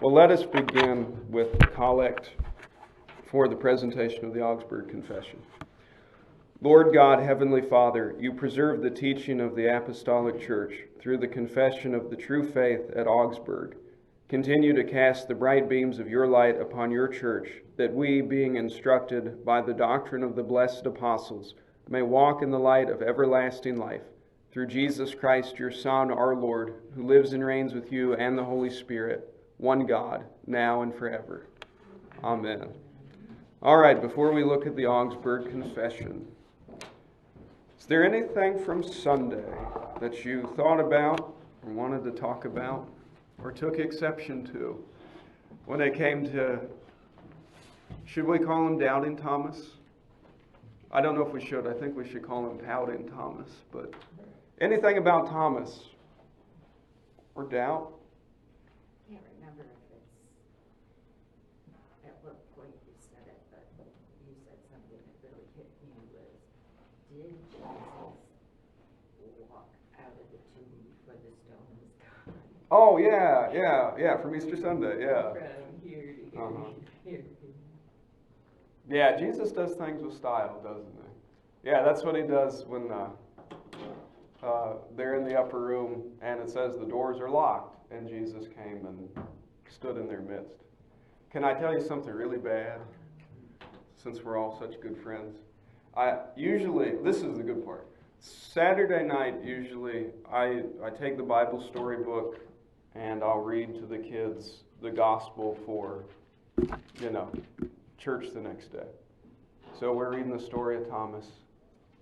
Well, let us begin with the collect for the presentation of the Augsburg Confession. Lord God, Heavenly Father, you preserve the teaching of the Apostolic Church through the confession of the true faith at Augsburg. Continue to cast the bright beams of your light upon your church, that we, being instructed by the doctrine of the blessed apostles, may walk in the light of everlasting life. Through Jesus Christ, your Son, our Lord, who lives and reigns with you and the Holy Spirit, one God, now and forever. Amen. All right, before we look at the Augsburg Confession, is there anything from Sunday that you thought about or wanted to talk about or took exception to when it came to, should we call him Doubting Thomas? I don't know if we should. I think we should call him Pouting Thomas. But anything about Thomas or doubt? I can't remember if it's at what point you said it, but you said something that really hit me was, did Jesus walk out of the tomb before the stone was gone? Oh, yeah, from Easter Sunday, yeah. From here to here, here to here. Yeah, Jesus does things with style, doesn't he? Yeah, that's what he does when they're in the upper room and it says the doors are locked and Jesus came and stood in their midst. Can I tell you something really bad? Since we're all such good friends. This is the good part. Saturday night, usually, I take the Bible storybook and I'll read to the kids the gospel for, church the next day. So we're reading the story of Thomas,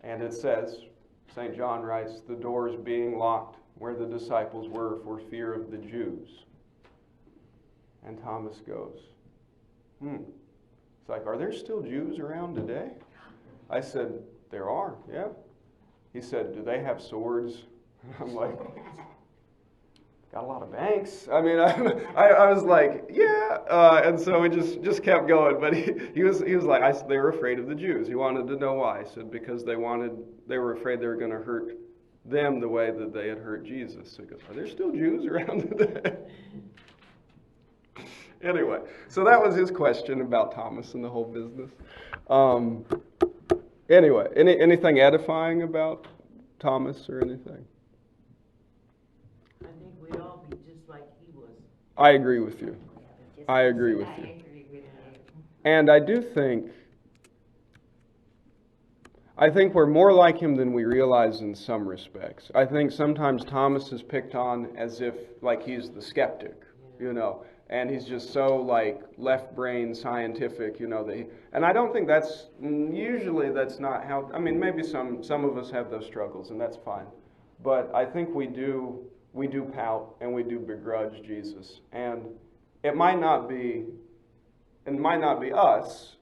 and it says, St. John writes, the doors being locked where the disciples were for fear of the Jews. And Thomas goes, It's like, are there still Jews around today? I said, there are, yeah. He said, do they have swords? I'm like, got a lot of banks. I mean, I was like, yeah. And so we just kept going. But he was like, they were afraid of the Jews. He wanted to know why. I said, because they were afraid they were going to hurt them the way that they had hurt Jesus. So he goes, are there still Jews around today? Anyway, so that was his question about Thomas and the whole business. Anyway, anything edifying about Thomas or anything? I think we'd all be just like he was. I agree with you. I agree with you. And I do think we're more like him than we realize in some respects. I think sometimes Thomas is picked on as if like he's the skeptic, and he's just so like left brain scientific, and I don't think that's not how, maybe some of us have those struggles and that's fine. But I think we do pout and we do begrudge Jesus. And it might not be us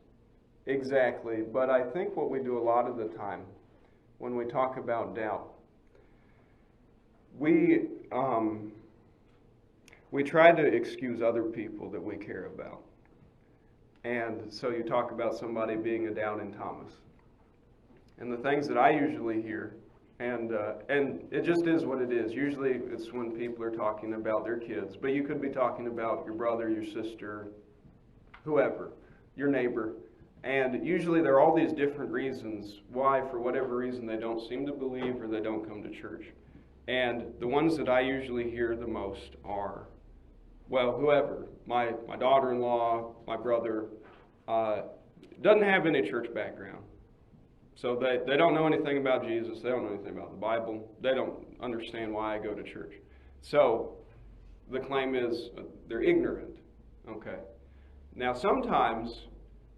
exactly, but I think what we do a lot of the time when we talk about doubt, we try to excuse other people that we care about. And so you talk about somebody being a doubting Thomas. And the things that I usually hear, and it just is what it is. Usually it's when people are talking about their kids, but you could be talking about your brother, your sister, whoever, your neighbor. And usually there are all these different reasons why, for whatever reason, they don't seem to believe or they don't come to church. And the ones that I usually hear the most are, well, whoever, my daughter-in-law, my brother, doesn't have any church background. So they don't know anything about Jesus. They don't know anything about the Bible. They don't understand why I go to church. So the claim is they're ignorant. Okay. Now sometimes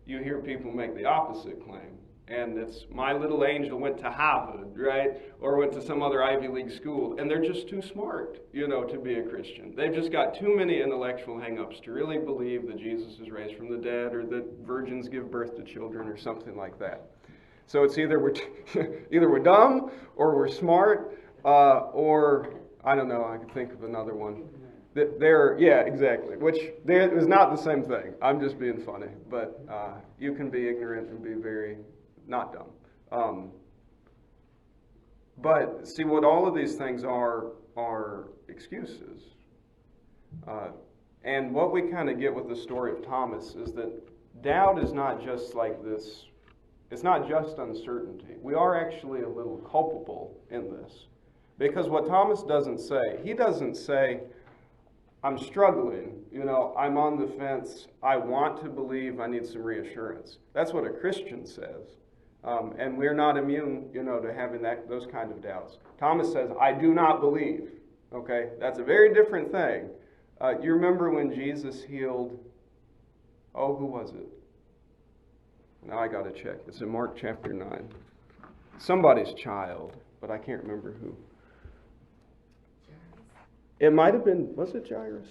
you hear people make the opposite claim. And it's, my little angel went to Harvard, right? Or went to some other Ivy League school. And they're just too smart, to be a Christian. They've just got too many intellectual hang-ups to really believe that Jesus is raised from the dead or that virgins give birth to children or something like that. So it's either we're dumb or we're smart or, I don't know, I can think of another one. Yeah, exactly. Which is not the same thing. I'm just being funny. But you can be ignorant and be very not dumb. But see, what all of these things are excuses. And what we kind of get with the story of Thomas is that doubt is not just like this, it's not just uncertainty. We are actually a little culpable in this. Because what Thomas doesn't say, he doesn't say, I'm struggling, I'm on the fence, I want to believe, I need some reassurance. That's what a Christian says. And we're not immune, to having those kind of doubts. Thomas says, I do not believe. Okay, that's a very different thing. You remember when Jesus healed, who was it? Now I got to check. It's in Mark chapter 9. Somebody's child, but I can't remember who. It might have been, was it Jairus?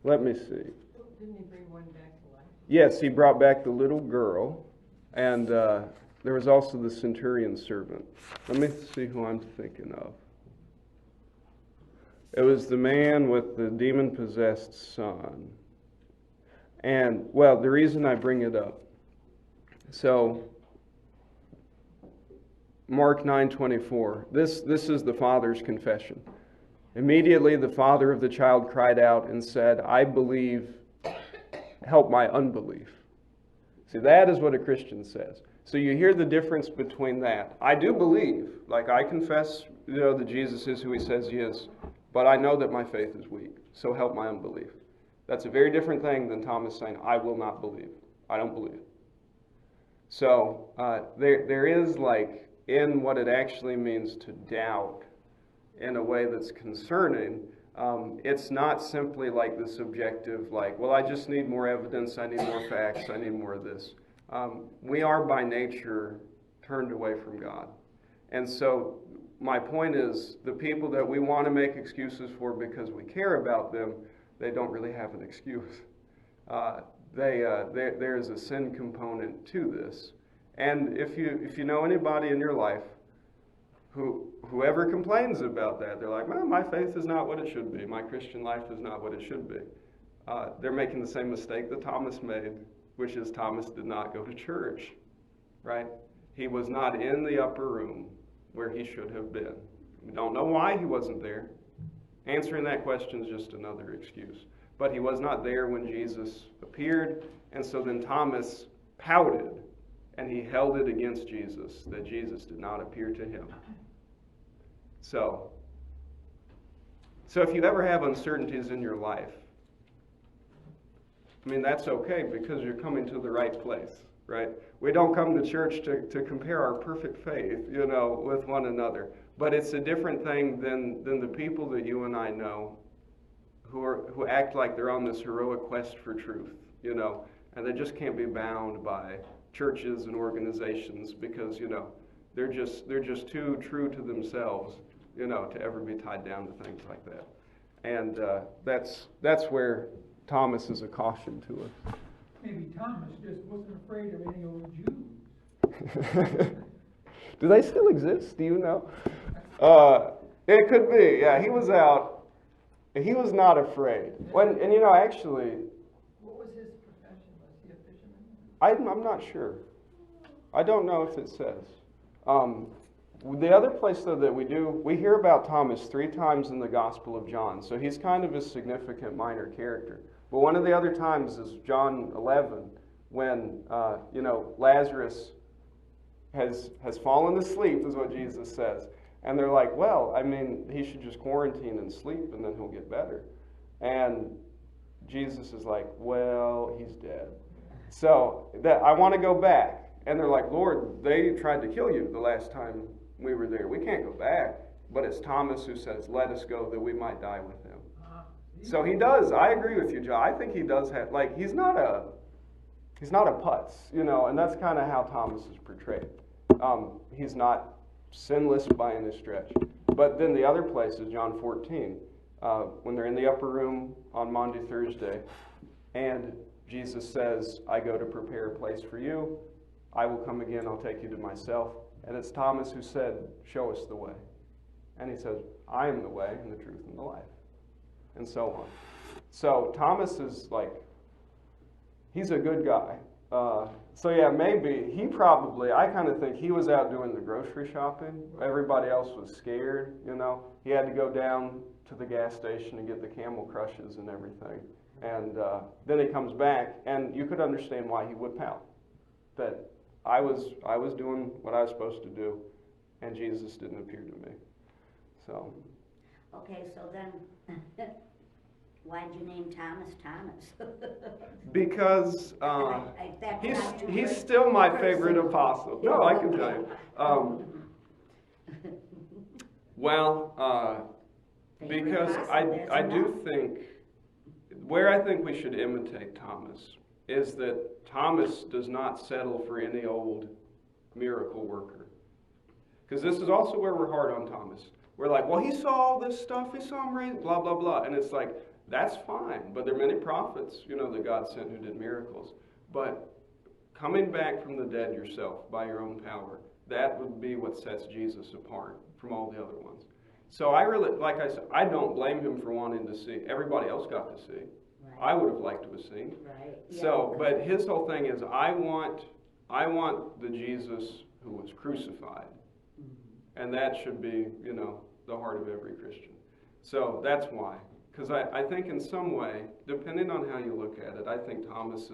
Let me see. Didn't he bring one back to life? Yes, he brought back the little girl, and there was also the centurion's servant. Let me see who I'm thinking of. It was the man with the demon-possessed son. And, well, the reason I bring it up, so Mark 9:24, this is the father's confession. Immediately the father of the child cried out and said, I believe, help my unbelief. See, that is what a Christian says. So you hear the difference between that. I do believe, like I confess, that Jesus is who he says he is, but I know that my faith is weak, so help my unbelief. That's a very different thing than Thomas saying, I will not believe. I don't believe. So there is like in what it actually means to doubt in a way that's concerning. It's not simply like the subjective, like, well, I just need more evidence, I need more facts, I need more of this. We are by nature turned away from God. And so my point is, the people that we want to make excuses for because we care about them, they don't really have an excuse. There's a sin component to this. And if you know anybody in your life whoever complains about that, they're like, well, my faith is not what it should be. My Christian life is not what it should be. They're making the same mistake that Thomas made, which is Thomas did not go to church, right? He was not in the upper room where he should have been. We don't know why he wasn't there. Answering that question is just another excuse. But he was not there when Jesus appeared, and so then Thomas pouted, and he held it against Jesus, that Jesus did not appear to him. So if you ever have uncertainties in your life, I mean, that's okay because you're coming to the right place, right? We don't come to church to compare our perfect faith, with one another. But it's a different thing than the people that you and I know who act like they're on this heroic quest for truth, and they just can't be bound by churches and organizations because, they're just too true to themselves, to ever be tied down to things like that. And that's where Thomas is a caution to us. Maybe Thomas just wasn't afraid of any old Jews. Do they still exist? Do you know? It could be. Yeah, he was out. He was not afraid. Actually, What was his profession? Was he a fisherman? I'm not sure. I don't know if it says. The other place, though, that we hear about Thomas 3 times in the Gospel of John, so he's kind of a significant minor character. But one of the other times is John 11, when, Lazarus has fallen asleep, is what Jesus says. And they're like, well, I mean, he should just quarantine and sleep, and then he'll get better. And Jesus is like, well, he's dead. So I want to go back. And they're like, Lord, they tried to kill you the last time we were there. We can't go back. But it's Thomas who says, let us go that we might die with him. So he does. I agree with you, John. I think he does have, he's not a putz, and that's kind of how Thomas is portrayed. He's not sinless by any stretch. But then the other place is John 14, when they're in the upper room on Maundy Thursday, and Jesus says, I go to prepare a place for you. I will come again, I'll take you to myself. And it's Thomas who said, show us the way. And he says, I am the way and the truth and the life. And so on. So Thomas is he's a good guy. Maybe I kind of think he was out doing the grocery shopping. Everybody else was scared, He had to go down to the gas station and get the Camel Crushes and everything. And then he comes back, and you could understand why he would pout. That I was doing what I was supposed to do, and Jesus didn't appear to me. So. Okay, so then, why'd you name Thomas Thomas? Because That's not too he's great still my person. favorite apostle. No, I can tell you. Because I do think, where I think we should imitate Thomas is that Thomas does not settle for any old miracle worker. Because this is also where we're hard on Thomas. We're like, well, he saw all this stuff, he saw him raise, blah, blah, blah. And it's like, that's fine, but there are many prophets, that God sent who did miracles. But coming back from the dead yourself by your own power, that would be what sets Jesus apart from all the other ones. So I really, like I said, I don't blame him for wanting to see. Everybody else got to see. Right. I would have liked to have seen. Right. So, but his whole thing is, I want the Jesus who was crucified. And that should be, the heart of every Christian. So that's why. Because I think in some way, depending on how you look at it, I think Thomas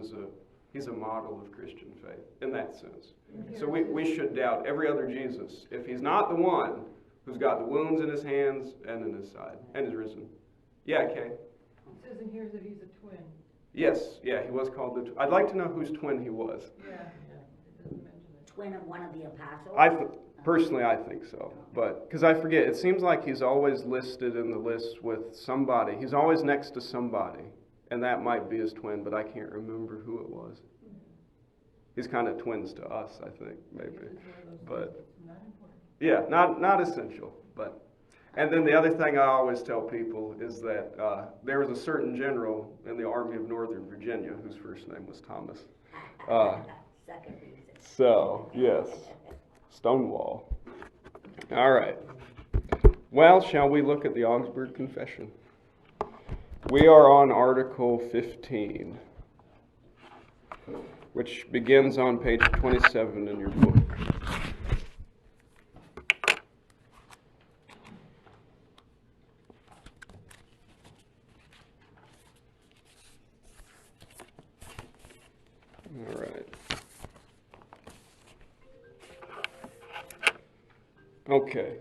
he's a model of Christian faith in that sense. So we should doubt every other Jesus if he's not the one who's got the wounds in his hands and in his side and is risen. Yeah, Kay? It says in here that he's a twin. Yes, yeah, he was called the I'd like to know whose twin he was. Yeah, it doesn't mention it. Twin of one of the apostles? Personally, I think so. But, because I forget, it seems like he's always listed in the list with somebody. He's always next to somebody. And that might be his twin, but I can't remember who it was. He's kind of twins to us, I think, maybe. But, yeah, not essential. But, and then the other thing I always tell people is that there was a certain general in the Army of Northern Virginia whose first name was Thomas. Second reason. So, yes. Stonewall. All right. Well, shall we look at the Augsburg Confession? We are on Article 15, which begins on page 27 in your book. All right. Okay.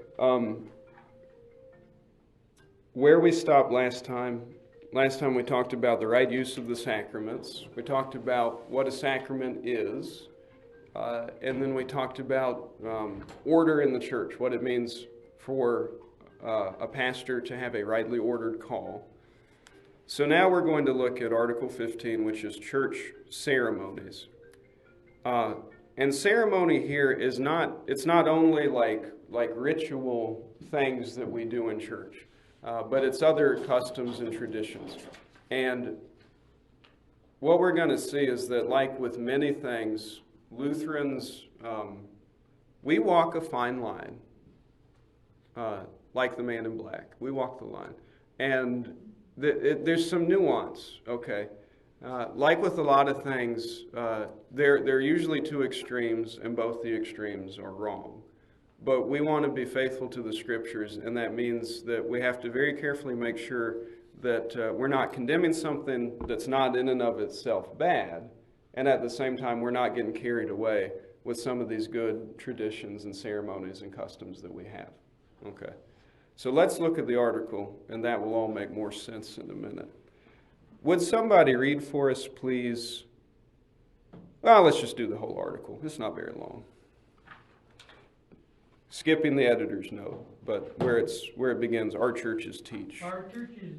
Where we stopped last time we talked about the right use of the sacraments. We talked about what a sacrament is. And then we talked about order in the church, what it means for a pastor to have a rightly ordered call. So now we're going to look at Article 15, which is church ceremonies. And ceremony here is it's not only like ritual things that we do in church, but it's other customs and traditions. And what we're going to see is that, like with many things, Lutherans, we walk a fine line, like the man in black. We walk the line. And there's some nuance, okay? Like with a lot of things, there are usually two extremes, and both the extremes are wrong. But we want to be faithful to the Scriptures, and that means that we have to very carefully make sure that we're not condemning something that's not in and of itself bad, and at the same time we're not getting carried away with some of these good traditions and ceremonies and customs that we have. Okay, so let's look at the article, and that will all make more sense in a minute. Would somebody read for us, please? Well, let's just do the whole article. It's not very long. Skipping the editor's note, but where it begins, our churches teach. Our churches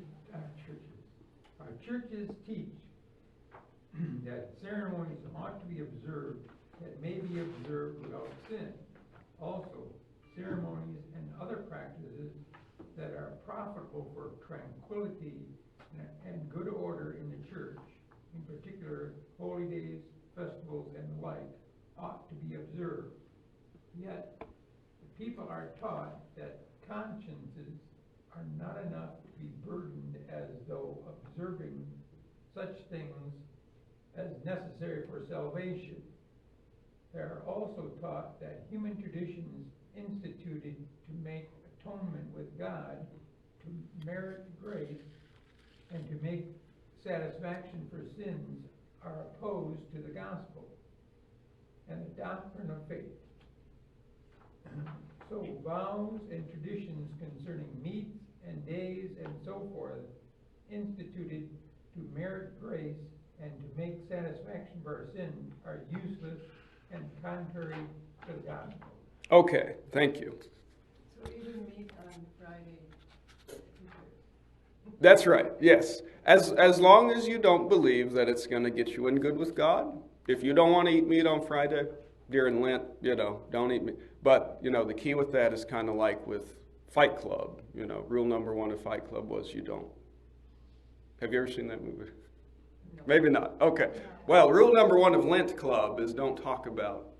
teach that ceremonies ought to be observed that may be observed without sin. Also, ceremonies and other practices that are profitable for tranquility and good order in the church, in particular holy days, festivals, and the like, ought to be observed. Yet, the people are taught that consciences are not enough to be burdened as though observing such things as necessary for salvation. They are also taught that human traditions instituted to make atonement with God, to merit grace, and to make satisfaction for sins are opposed to the gospel and the doctrine of faith. So vows and traditions concerning meats and days and so forth, instituted to merit grace and to make satisfaction for our sin, are useless and contrary to the gospel. Okay, thank you. So even meat on Friday. That's right, yes. As long as you don't believe that it's going to get you in good with God, if you don't want to eat meat on Friday during Lent, don't eat meat. But, the key with that is kind of like with Fight Club. Rule number 1 of Fight Club was you don't. Have you ever seen that movie? No. Maybe not. Okay. Well, rule number 1 of Lent Club is don't talk about,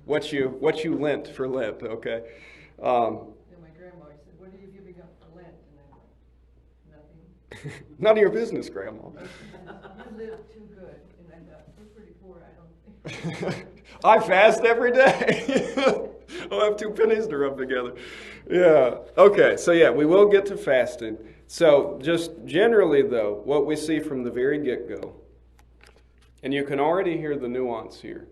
what you lent for Lent, okay? My grandma said, "What are you giving up for Lent?" And I'm like, "Nothing." None of your business, Grandma. You live too good, and I thought, we're pretty poor, I don't think. I fast every day. I'll have 2 pennies to rub together. Yeah. Okay, so we will get to fasting. So just generally, though, what we see from the very get-go, and you can already hear the nuance here.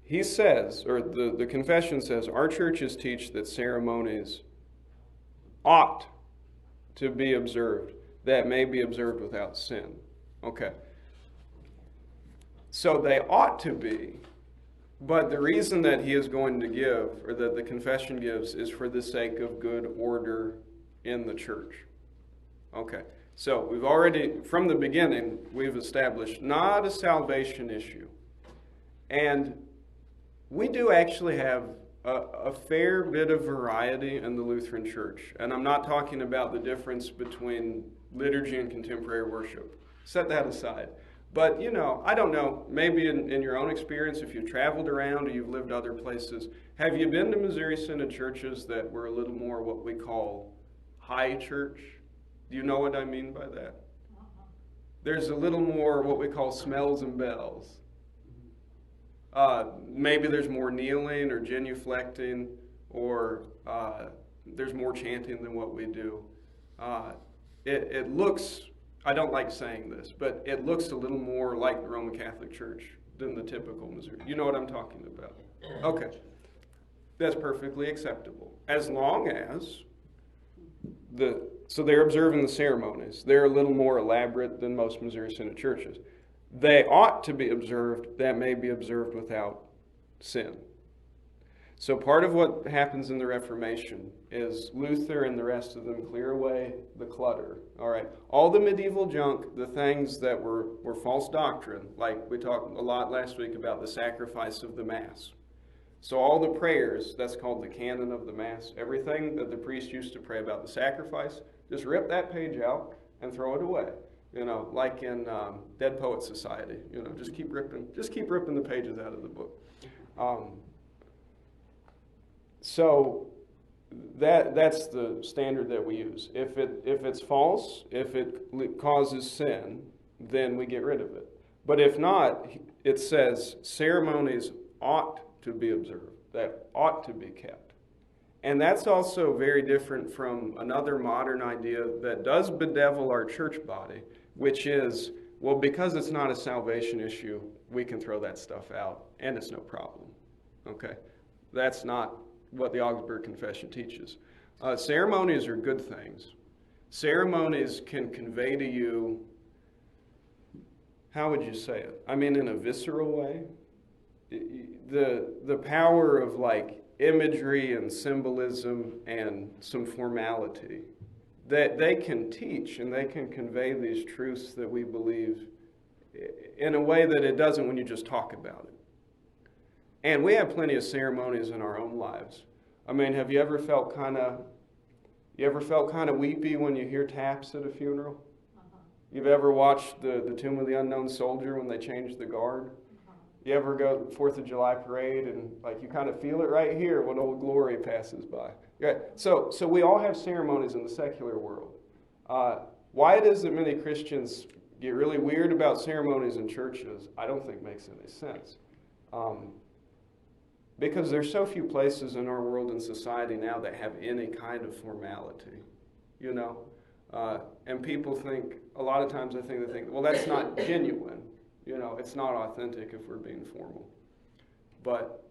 He says, or the confession says, our churches teach that ceremonies ought to be observed, that may be observed without sin. Okay. So they ought to be, but the reason that he is going to give, or that the confession gives, is for the sake of good order in the church. Okay, so we've already, from the beginning, we've established not a salvation issue. And we do actually have a fair bit of variety in the Lutheran Church. And I'm not talking about the difference between liturgy and contemporary worship. Set that aside. But, I don't know, maybe in your own experience, if you've traveled around or you've lived other places, have you been to Missouri Synod churches that were a little more what we call high church? Do you know what I mean by that? There's a little more what we call smells and bells. Maybe there's more kneeling or genuflecting, or there's more chanting than what we do. It looks, I don't like saying this, but it looks a little more like the Roman Catholic Church than the typical Missouri. You know what I'm talking about? Okay. That's perfectly acceptable. As long as so they're observing the ceremonies. They're a little more elaborate than most Missouri Synod churches. They ought to be observed, that may be observed without sin. So part of what happens in the Reformation is Luther and the rest of them clear away the clutter. All right, all the medieval junk, the things that were false doctrine, like we talked a lot last week about the sacrifice of the Mass. So all the prayers, that's called the canon of the Mass, everything that the priest used to pray about the sacrifice, just rip that page out and throw it away. Like in Dead Poets Society, just keep ripping the pages out of the book. So that's the standard that we use. If it's false, if it causes sin, then we get rid of it. But if not, it says ceremonies ought to be observed, that ought to be kept. And that's also very different from another modern idea that does bedevil our church body, which is, well, because it's not a salvation issue, we can throw that stuff out, and it's no problem. Okay? That's not what the Augsburg Confession teaches. Ceremonies are good things. Ceremonies can convey to you, how would you say it? I mean, in a visceral way. The power of like imagery and symbolism and some formality that they can teach, and they can convey these truths that we believe in a way that it doesn't when you just talk about it. And we have plenty of ceremonies in our own lives. I mean, have you ever felt kind of weepy when you hear taps at a funeral? Uh-huh. You've ever watched the Tomb of the Unknown Soldier when they change the guard? Uh-huh. You ever go to the 4th of July parade and like you kind of feel it right here when Old Glory passes by? Yeah. So we all have ceremonies in the secular world. Why it is that many Christians get really weird about ceremonies in churches, I don't think makes any sense. Because there's so few places in our world and society now that have any kind of formality, And people think, a lot of times they think, well, that's not genuine. You know, it's not authentic if we're being formal. But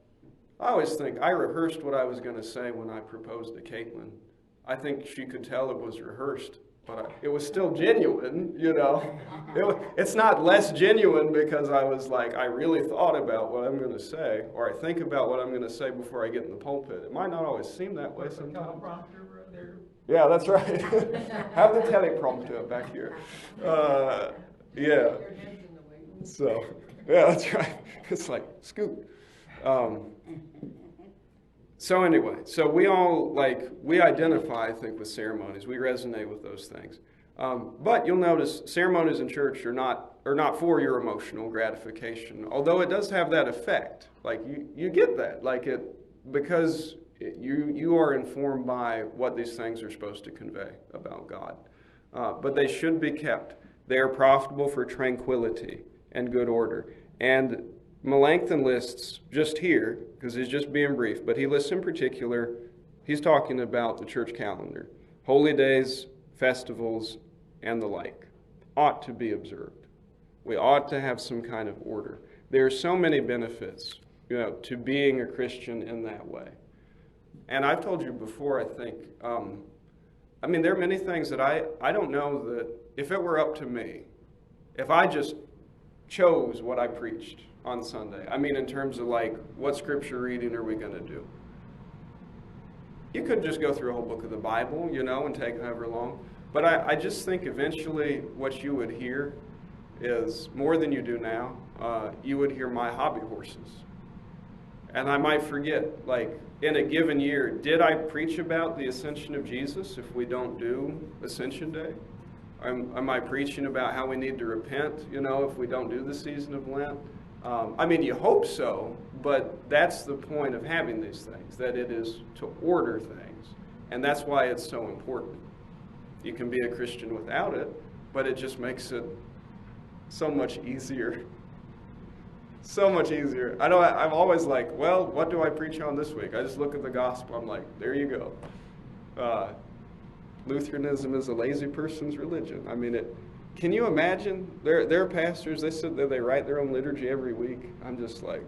I always think, I rehearsed what I was going to say when I proposed to Caitlin. I think she could tell it was rehearsed, but it was still genuine, you know. It's not less genuine because I was like, I really thought about what I'm going to say, or I think about what I'm going to say before I get in the pulpit. It might not always seem that way sometimes. Teleprompter there. Yeah, that's right. Have the teleprompter back here. Yeah. Your head's in the way. So, yeah, that's right. It's like, scoot. So anyway, so we all, we identify, I think, with ceremonies. We resonate with those things. But you'll notice ceremonies in church are not for your emotional gratification, although it does have that effect. Like, you get that, because you are informed by what these things are supposed to convey about God. But they should be kept. They are profitable for tranquility and good order. And Melanchthon lists just here, because he's just being brief, but he lists in particular, he's talking about the church calendar. Holy days, festivals, and the like ought to be observed. We ought to have some kind of order. There are so many benefits, to being a Christian in that way. And I've told you before, I think, there are many things that I don't know that if it were up to me, if I just chose what I preached on Sunday, in terms of what scripture reading are we going to do? You could just go through a whole book of the Bible, and take however long. But I just think eventually what you would hear is more than you do now. You would hear my hobby horses. And I might forget, in a given year, did I preach about the ascension of Jesus if we don't do Ascension Day? Am I preaching about how we need to repent, if we don't do the season of Lent? You hope so, but that's the point of having these things, that it is to order things. And that's why it's so important. You can be a Christian without it, but it just makes it so much easier. So much easier. I know I'm always like, well, what do I preach on this week? I just look at the gospel. I'm like, there you go. Lutheranism is a lazy person's religion. Can you imagine? Their pastors, they said that they write their own liturgy every week. I'm just like,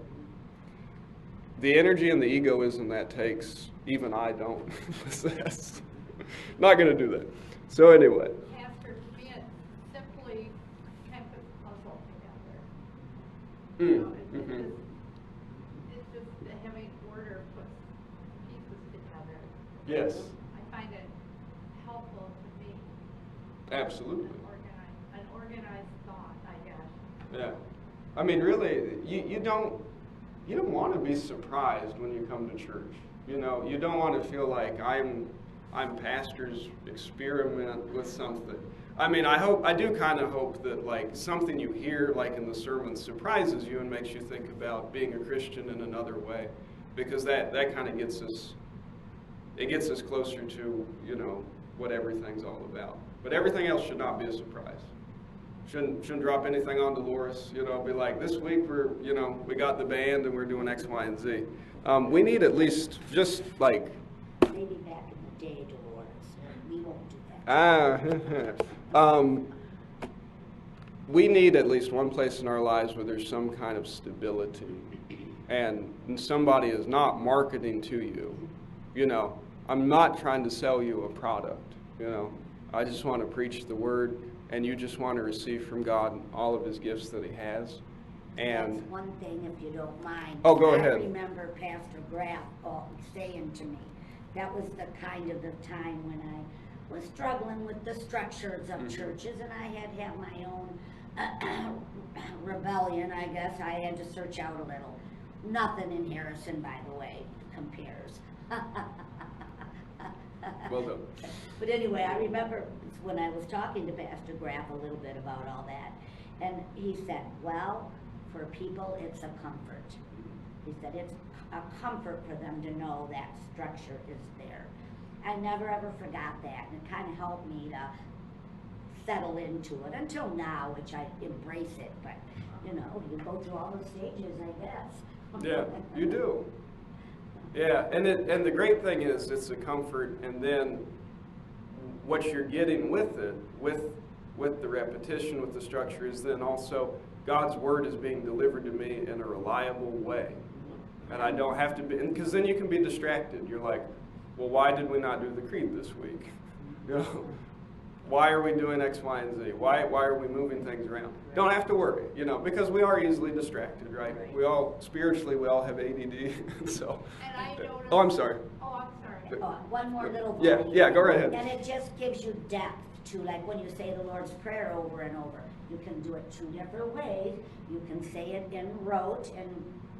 the energy and the egoism that takes, even I don't possess. Not going to do that. So anyway. Pastor, to me, it simply kind of puts a puzzle together. It's just having order puts pieces together. Yes. I find it helpful to me. Absolutely. An organized thought, I guess. Yeah. Really, you don't want to be surprised when you come to church. You don't want to feel like I'm pastor's experiment with something. I do kind of hope that something you hear in the sermon surprises you and makes you think about being a Christian in another way, because that kind of gets us closer to what everything's all about. But everything else should not be a surprise. Shouldn't drop anything on Dolores. Be like, this week we got the band and we're doing X, Y, and Z. We need at least just Maybe back in the day, Dolores. We won't do that. We need at least one place in our lives where there's some kind of stability, and somebody is not marketing to you. I'm not trying to sell you a product. I just want to preach the word, and you just want to receive from God all of His gifts that He has. And that's one thing, if you don't mind. Oh, go ahead. I remember Pastor Graff saying to me, that was the kind of the time when I was struggling with the structures of churches, and I had to have my own rebellion, I guess. I had to search out a little. Nothing in Harrison, by the way, compares. Well done. But anyway, I remember when I was talking to Pastor Graff a little bit about all that, and he said, well, for people, it's a comfort. He said it's a comfort for them to know that structure is there. I never ever forgot that, and it kind of helped me to settle into it until now, which I embrace it. But you go through all those stages, I guess. Yeah, you do. Yeah, and the great thing is it's a comfort, and then what you're getting with it, with the repetition, with the structure, is then also God's word is being delivered to me in a reliable way. And I don't have to be, because then you can be distracted. You're like, well, why did we not do the creed this week? You know, why are we doing X, Y, and Z? Why are we moving things around? Don't have to worry, you know, because we are easily distracted, right? We all, spiritually, we all have ADD, so. And I noticed. Oh, I'm sorry. Oh, I'm sorry. Oh, one more little. Yeah, go right ahead. And it just gives you depth to, like when you say the Lord's Prayer over and over. You can do it two different ways. You can say it in rote and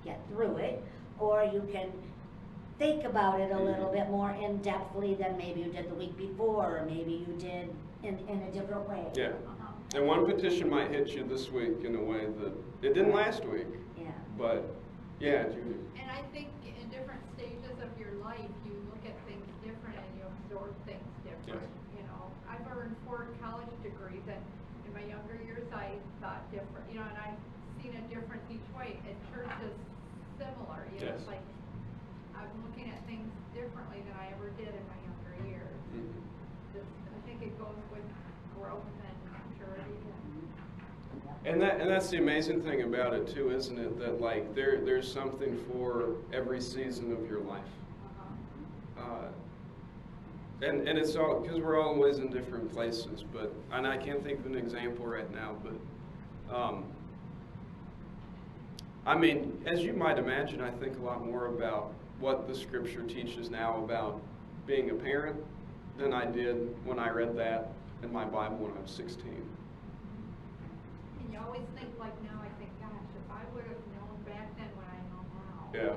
get through it, or you can think about it a little bit more in-depthly than maybe you did the week before, or maybe you did in a different way. Yeah. And one petition might hit you this week in a way that it didn't last week. Yeah. But, yeah, Judy. And I think in different stages of your life, you look at things different and you absorb things different. Yes. You know, I've earned 4 college degrees, and in my younger years, I thought different. You know, and I've seen a difference each way. And church is similar. You know, Yes. it's like I'm looking at things differently than I ever did in my younger years. I think it goes with growth and maturity. And that's the amazing thing about it too, isn't it? That like there's something for every season of your life. And it's all because we're always in different places. But and I can't think of an example right now. But I mean, as you might imagine, I think a lot more about what the Scripture teaches now about being a parent than I did when I read that in my Bible when I was 16. And you always think, like now, I think, gosh, if I would have known back then what I know now, Yeah.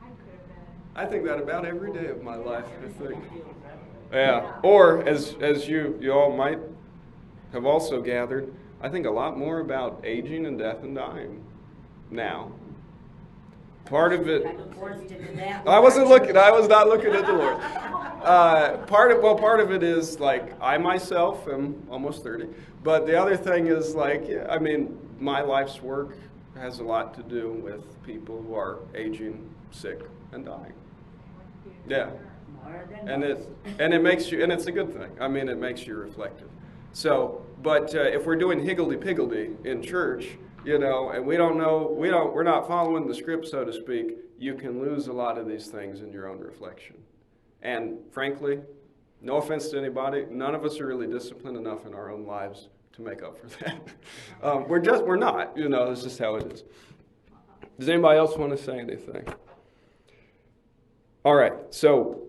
I could have been. I think that about every day of my life, I think. Yeah. Or, as you all might have also gathered, I think a lot more about aging and death and dying now. Part of it... I was not looking at the Lord. Part of it is, like, I myself am almost 30. But the other thing is, like, I mean, my life's work has a lot to do with people who are aging, sick, and dying. Yeah. And it makes you, and it's a good thing. I mean, it makes you reflective. So, but if we're doing higgledy-piggledy in church, you know, and we're not following the script, so to speak, you can lose a lot of these things in your own reflection. And frankly, no offense to anybody, none of us are really disciplined enough in our own lives to make up for that. We're not, you know, that's just how it is. Does anybody else want to say anything? All right, so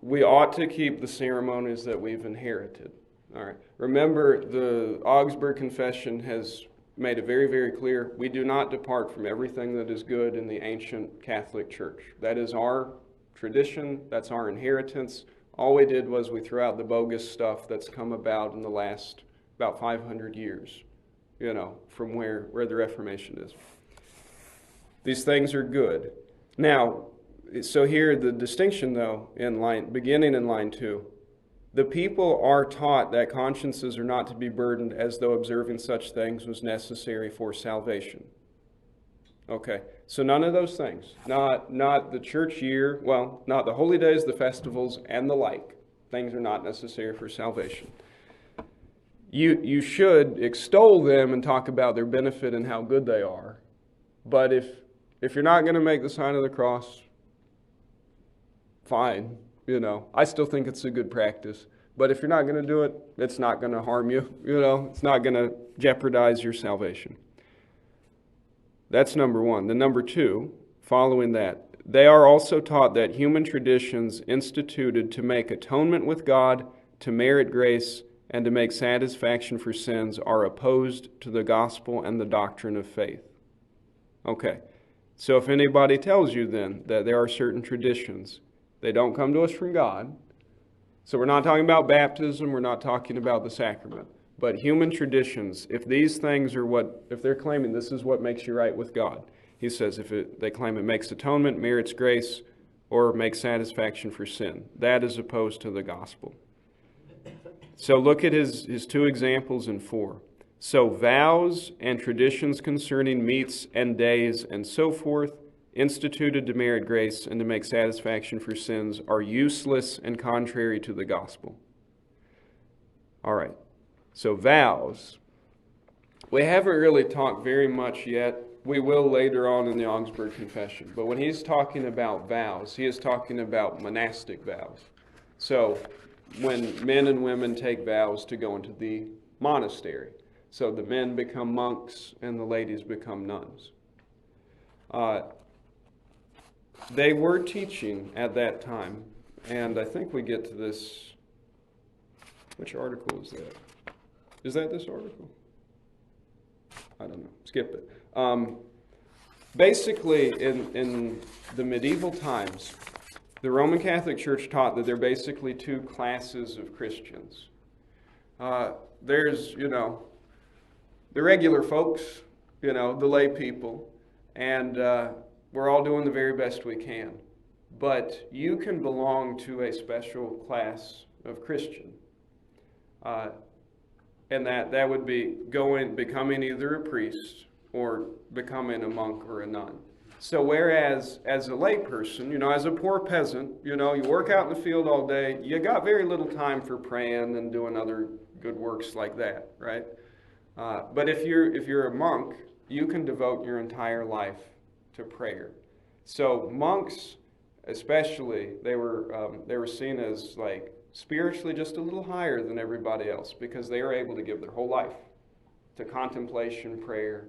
we ought to keep the ceremonies that we've inherited. All right. Remember, the Augsburg Confession has made it very, very clear, we do not depart from everything that is good in the ancient Catholic Church. That is our tradition, that's our inheritance. All we did was we threw out the bogus stuff that's come about in the last about 500 years, you know, from where the Reformation is. These things are good. Now, so here the distinction though, beginning in line 2, the people are taught that consciences are not to be burdened as though observing such things was necessary for salvation. Okay, so none of those things. Not the church year, well, not the holy days, the festivals, and the like. Things are not necessary for salvation. You should extol them and talk about their benefit and how good they are. But if you're not going to make the sign of the cross, fine. You know, I still think it's a good practice. But if you're not going to do it, it's not going to harm you. You know, it's not going to jeopardize your salvation. That's number one. The number 2, following that, they are also taught that human traditions instituted to make atonement with God, to merit grace, and to make satisfaction for sins are opposed to the gospel and the doctrine of faith. Okay, so if anybody tells you then that there are certain traditions, they don't come to us from God. So we're not talking about baptism, we're not talking about the sacrament. But human traditions, if these things are if they're claiming this is what makes you right with God, he says they claim it makes atonement, merits grace, or makes satisfaction for sin, that is opposed to the gospel. So look at his 2 examples in 4. So vows and traditions concerning meats and days and so forth, instituted to merit grace and to make satisfaction for sins, are useless and contrary to the gospel. All right. So vows. We haven't really talked very much yet. We will later on in the Augsburg Confession. But when he's talking about vows, he is talking about monastic vows. So when men and women take vows to go into the monastery. So the men become monks and the ladies become nuns. They were teaching at that time, and I think we get to this. Which article is that? Is that this article? I don't know. Skip it. Basically, in the medieval times, the Roman Catholic Church taught that there are basically two classes of Christians. There's, the regular folks, the lay people, and we're all doing the very best we can. But you can belong to a special class of Christian. And that would be becoming either a priest or becoming a monk or a nun. So whereas as a lay person, as a poor peasant, you work out in the field all day, you got very little time for praying and doing other good works like that, right? But if you're a monk, you can devote your entire life to prayer. So monks, especially, they were seen as like spiritually just a little higher than everybody else because they were able to give their whole life to contemplation, prayer,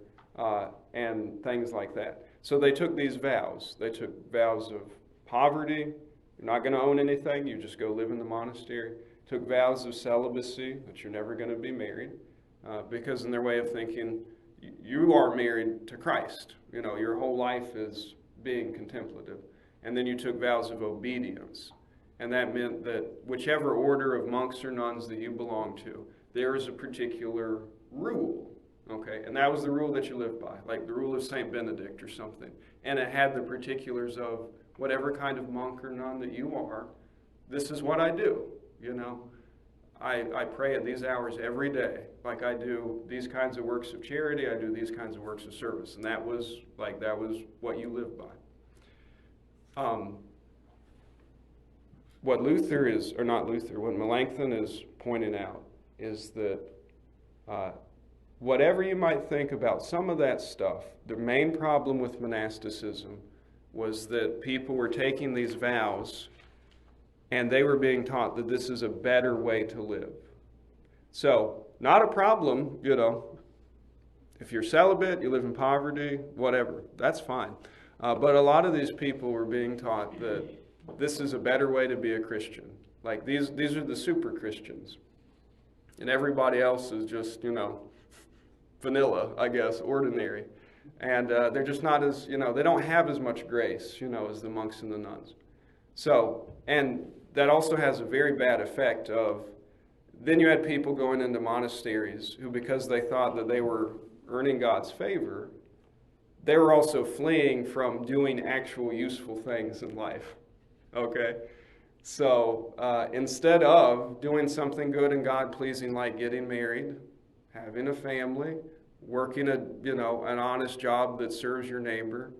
and things like that. So they took these vows. They took vows of poverty. You're not going to own anything. You just go live in the monastery. Took vows of celibacy, that you're never going to be married, because in their way of thinking, you are married to Christ. Your whole life is being contemplative. And then you took vows of obedience. And that meant that whichever order of monks or nuns that you belong to, there is a particular rule. Okay, and that was the rule that you lived by, like the rule of St. Benedict or something. And it had the particulars of whatever kind of monk or nun that you are, this is what I do, I pray at these hours every day. Like I do these kinds of works of charity, I do these kinds of works of service. And that was what you lived by. What what Melanchthon is pointing out is that whatever you might think about some of that stuff, the main problem with monasticism was that people were taking these vows and they were being taught that this is a better way to live. So, not a problem, if you're celibate, you live in poverty, whatever, that's fine. But a lot of these people were being taught that this is a better way to be a Christian. Like these are the super Christians. And everybody else is just, vanilla, I guess, ordinary. And they're just not as, they don't have as much grace, as the monks and the nuns. So, and that also has a very bad effect of, then you had people going into monasteries who, because they thought that they were earning God's favor, they were also fleeing from doing actual useful things in life. Okay? So, instead of doing something good and God-pleasing like getting married, having a family, working an honest job that serves your neighbor.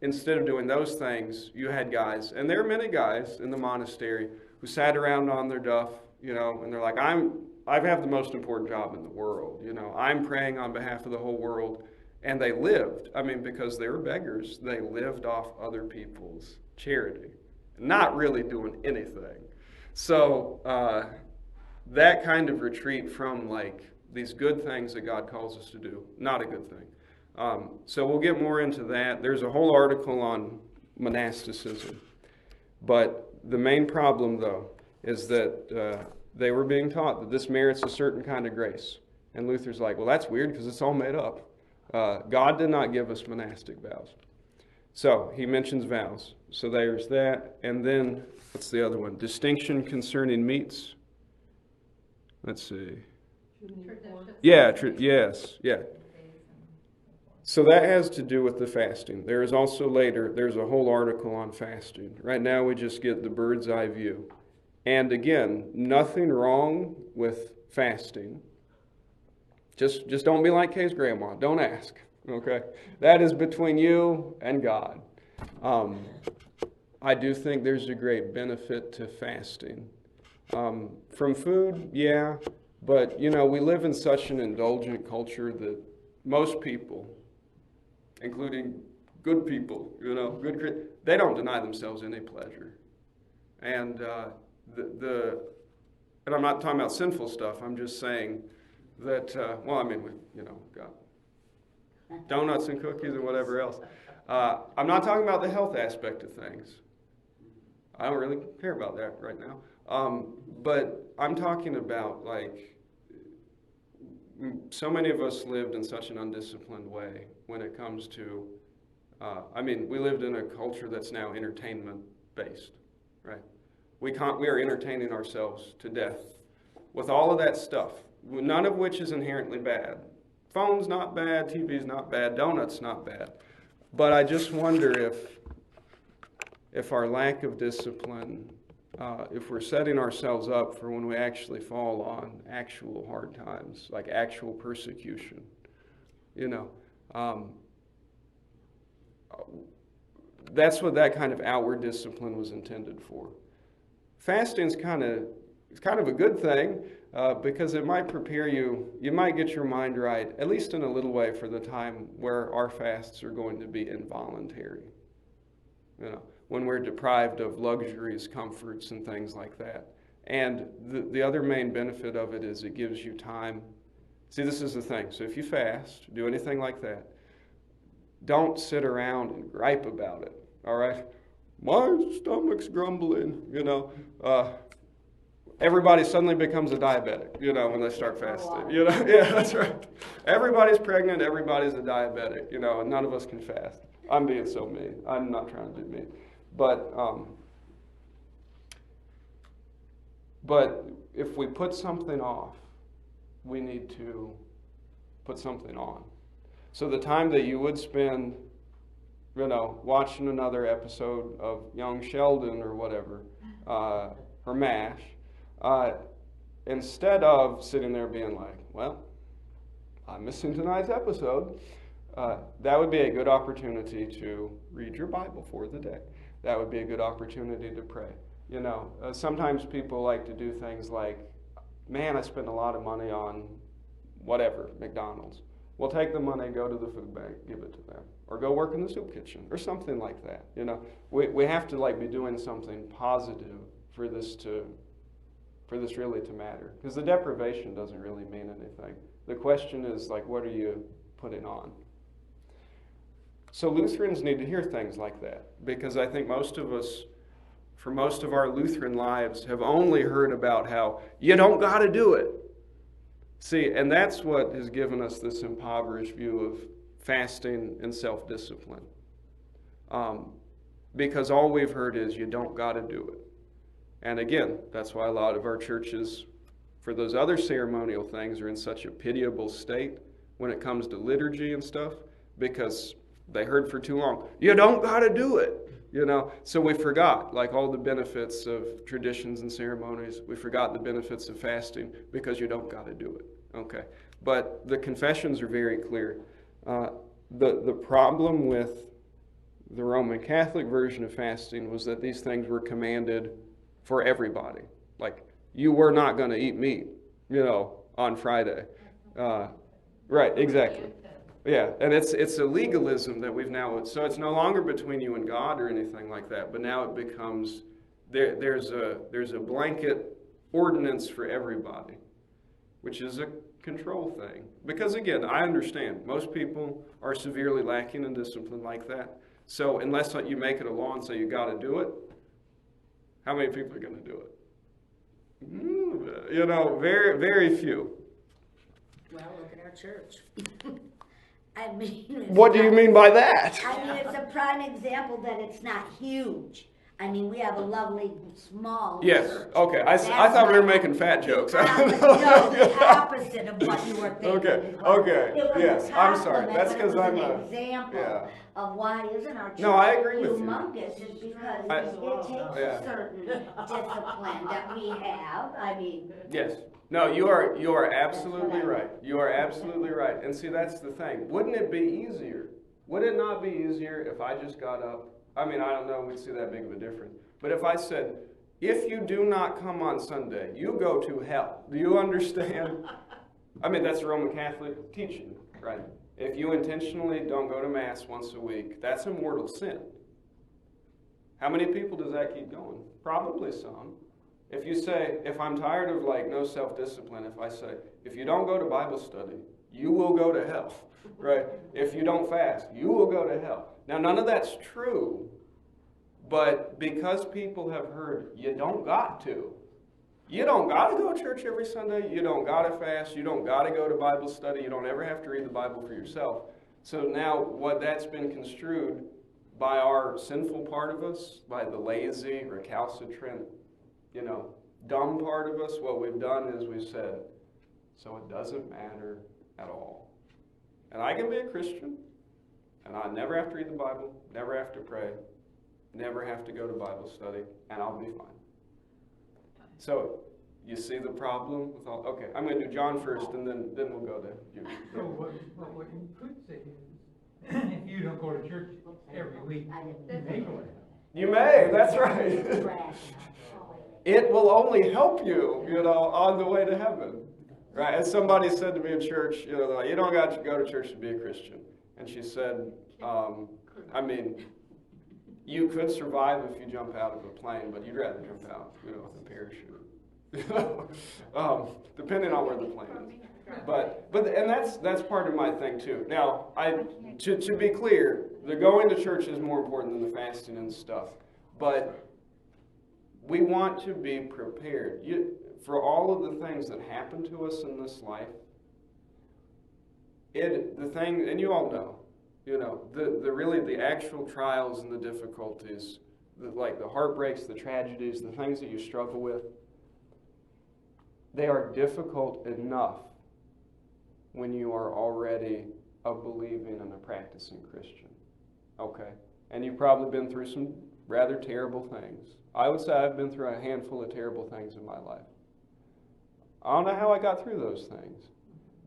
Instead of doing those things, you had guys, and there are many guys in the monastery who sat around on their duff, and they're like, I have the most important job in the world, I'm praying on behalf of the whole world. And they lived, because they were beggars, they lived off other people's charity, not really doing anything. So, that kind of retreat from these good things that God calls us to do, not a good thing. So we'll get more into that. There's a whole article on monasticism. But the main problem, though, is that they were being taught that this merits a certain kind of grace. And Luther's like, well, that's weird because it's all made up. God did not give us monastic vows. So he mentions vows. So there's that. And then, what's the other one? Distinction concerning meats. Let's see. Yeah, yes, yeah. So that has to do with the fasting. There is also there's a whole article on fasting. Right now we just get the bird's eye view. And again, nothing wrong with fasting. Just don't be like Kay's grandma. Don't ask, okay? That is between you and God. I do think there's a great benefit to fasting. From food, yeah, but you know, we live in such an indulgent culture that most people, including good people, you know, they don't deny themselves any pleasure. And and I'm not talking about sinful stuff. I'm just saying that, well, I mean, we, you know, got donuts and cookies and whatever else. I'm not talking about the health aspect of things. I don't really care about that right now. But I'm talking about, like, so many of us lived in such an undisciplined way when it comes to, I mean, we lived in a culture that's now entertainment-based, right? We are entertaining ourselves to death with all of that stuff, none of which is inherently bad. Phone's not bad, TV's not bad, donuts not bad. But I just wonder if our lack of discipline, if we're setting ourselves up for when we actually fall on actual hard times, like actual persecution, you know, that's what that kind of outward discipline was intended for. Fasting's kind of a good thing because it might prepare you. You might get your mind right, at least in a little way, for the time where our fasts are going to be involuntary. You know, when we're deprived of luxuries, comforts, and things like that. And the other main benefit of it is it gives you time. See, this is the thing. So if you fast, do anything like that, don't sit around and gripe about it. All right? My stomach's grumbling, you know. Everybody suddenly becomes a diabetic, you know, when they start fasting. You know, yeah, that's right. Everybody's pregnant, everybody's a diabetic, you know, and none of us can fast. I'm being so mean. I'm not trying to be mean. But if we put something off, we need to put something on. So the time that you would spend, you know, watching another episode of Young Sheldon or whatever, or MASH, instead of sitting there being like, well, I'm missing tonight's episode, that would be a good opportunity to read your Bible for the day. That would be a good opportunity to pray. You know, sometimes people like to do things like, man, I spent a lot of money on whatever, McDonald's. Well, take the money, go to the food bank, give it to them. Or go work in the soup kitchen, or something like that. You know, we have to like be doing something positive for this really to matter. Because the deprivation doesn't really mean anything. The question is like, what are you putting on? So Lutherans need to hear things like that, because I think most of us, for most of our Lutheran lives, have only heard about how you don't got to do it. See, and that's what has given us this impoverished view of fasting and self-discipline. Because all we've heard is you don't got to do it. And again, that's why a lot of our churches, for those other ceremonial things, are in such a pitiable state when it comes to liturgy and stuff, because they heard for too long, you don't got to do it. You know, so we forgot like all the benefits of traditions and ceremonies. We forgot the benefits of fasting because you don't got to do it. Okay, but the confessions are very clear. The problem with the Roman Catholic version of fasting was that these things were commanded for everybody. Like, you were not going to eat meat, you know, on Friday. Right, exactly. Yeah, and it's a legalism that we've now, so it's no longer between you and God or anything like that, but now it becomes, there's a blanket ordinance for everybody, which is a control thing. Because again, I understand, most people are severely lacking in discipline like that, so unless you make it a law and say you got to do it, how many people are going to do it? You know, very, very few. Well, look at our church. I mean, what do you mean by that? I mean, it's a prime example that it's not huge. I mean, we have a lovely small yes. church. Okay. I thought we were making fat jokes. No, the opposite of what you were thinking. Okay. It was Okay. a Yes. I'm sorry. compliment, That's but it because was I'm an example of why isn't our church No, I agree with you. humongous is because it takes a certain discipline that we have. I mean. Yes. No, you are absolutely right. You are absolutely right. And see, that's the thing. Wouldn't it be easier? Would it not be easier if I just got up? I mean, I don't know if we'd see that big of a difference. But if I said, if you do not come on Sunday, you go to hell. Do you understand? I mean, that's Roman Catholic teaching, right? If you intentionally don't go to Mass once a week, that's a mortal sin. How many people does that keep going? Probably some. If you say, if I'm tired of like no self-discipline, if I say, if you don't go to Bible study, you will go to hell, right? If you don't fast, you will go to hell. Now, none of that's true, but because people have heard, you don't got to. You don't got to go to church every Sunday. You don't got to fast. You don't got to go to Bible study. You don't ever have to read the Bible for yourself. So now what that's been construed by our sinful part of us, by the lazy, recalcitrant, dumb part of us, what we've done is we've said, so it doesn't matter at all. And I can be a Christian, and I never have to read the Bible, never have to pray, never have to go to Bible study, and I'll be fine. So, you see the problem with all? Okay, I'm going to do John first, and then we'll go to you. So what you could say is, if you don't go to church every week, you may go to hell. You may, that's right. It will only help you, on the way to heaven. Right? As somebody said to me in church, they're like, you don't got to go to church to be a Christian. And she said, you could survive if you jump out of a plane, but you'd rather jump out, with a parachute. Depending on where the plane is. But that's part of my thing too. Now, to be clear, the going to church is more important than the fasting and stuff. But we want to be prepared for all of the things that happen to us in this life. And you all know, the actual trials and the difficulties, the heartbreaks, the tragedies, the things that you struggle with, they are difficult enough when you are already a believing and a practicing Christian. Okay? And you've probably been through some rather terrible things. I would say I've been through a handful of terrible things in my life. I don't know how I got through those things.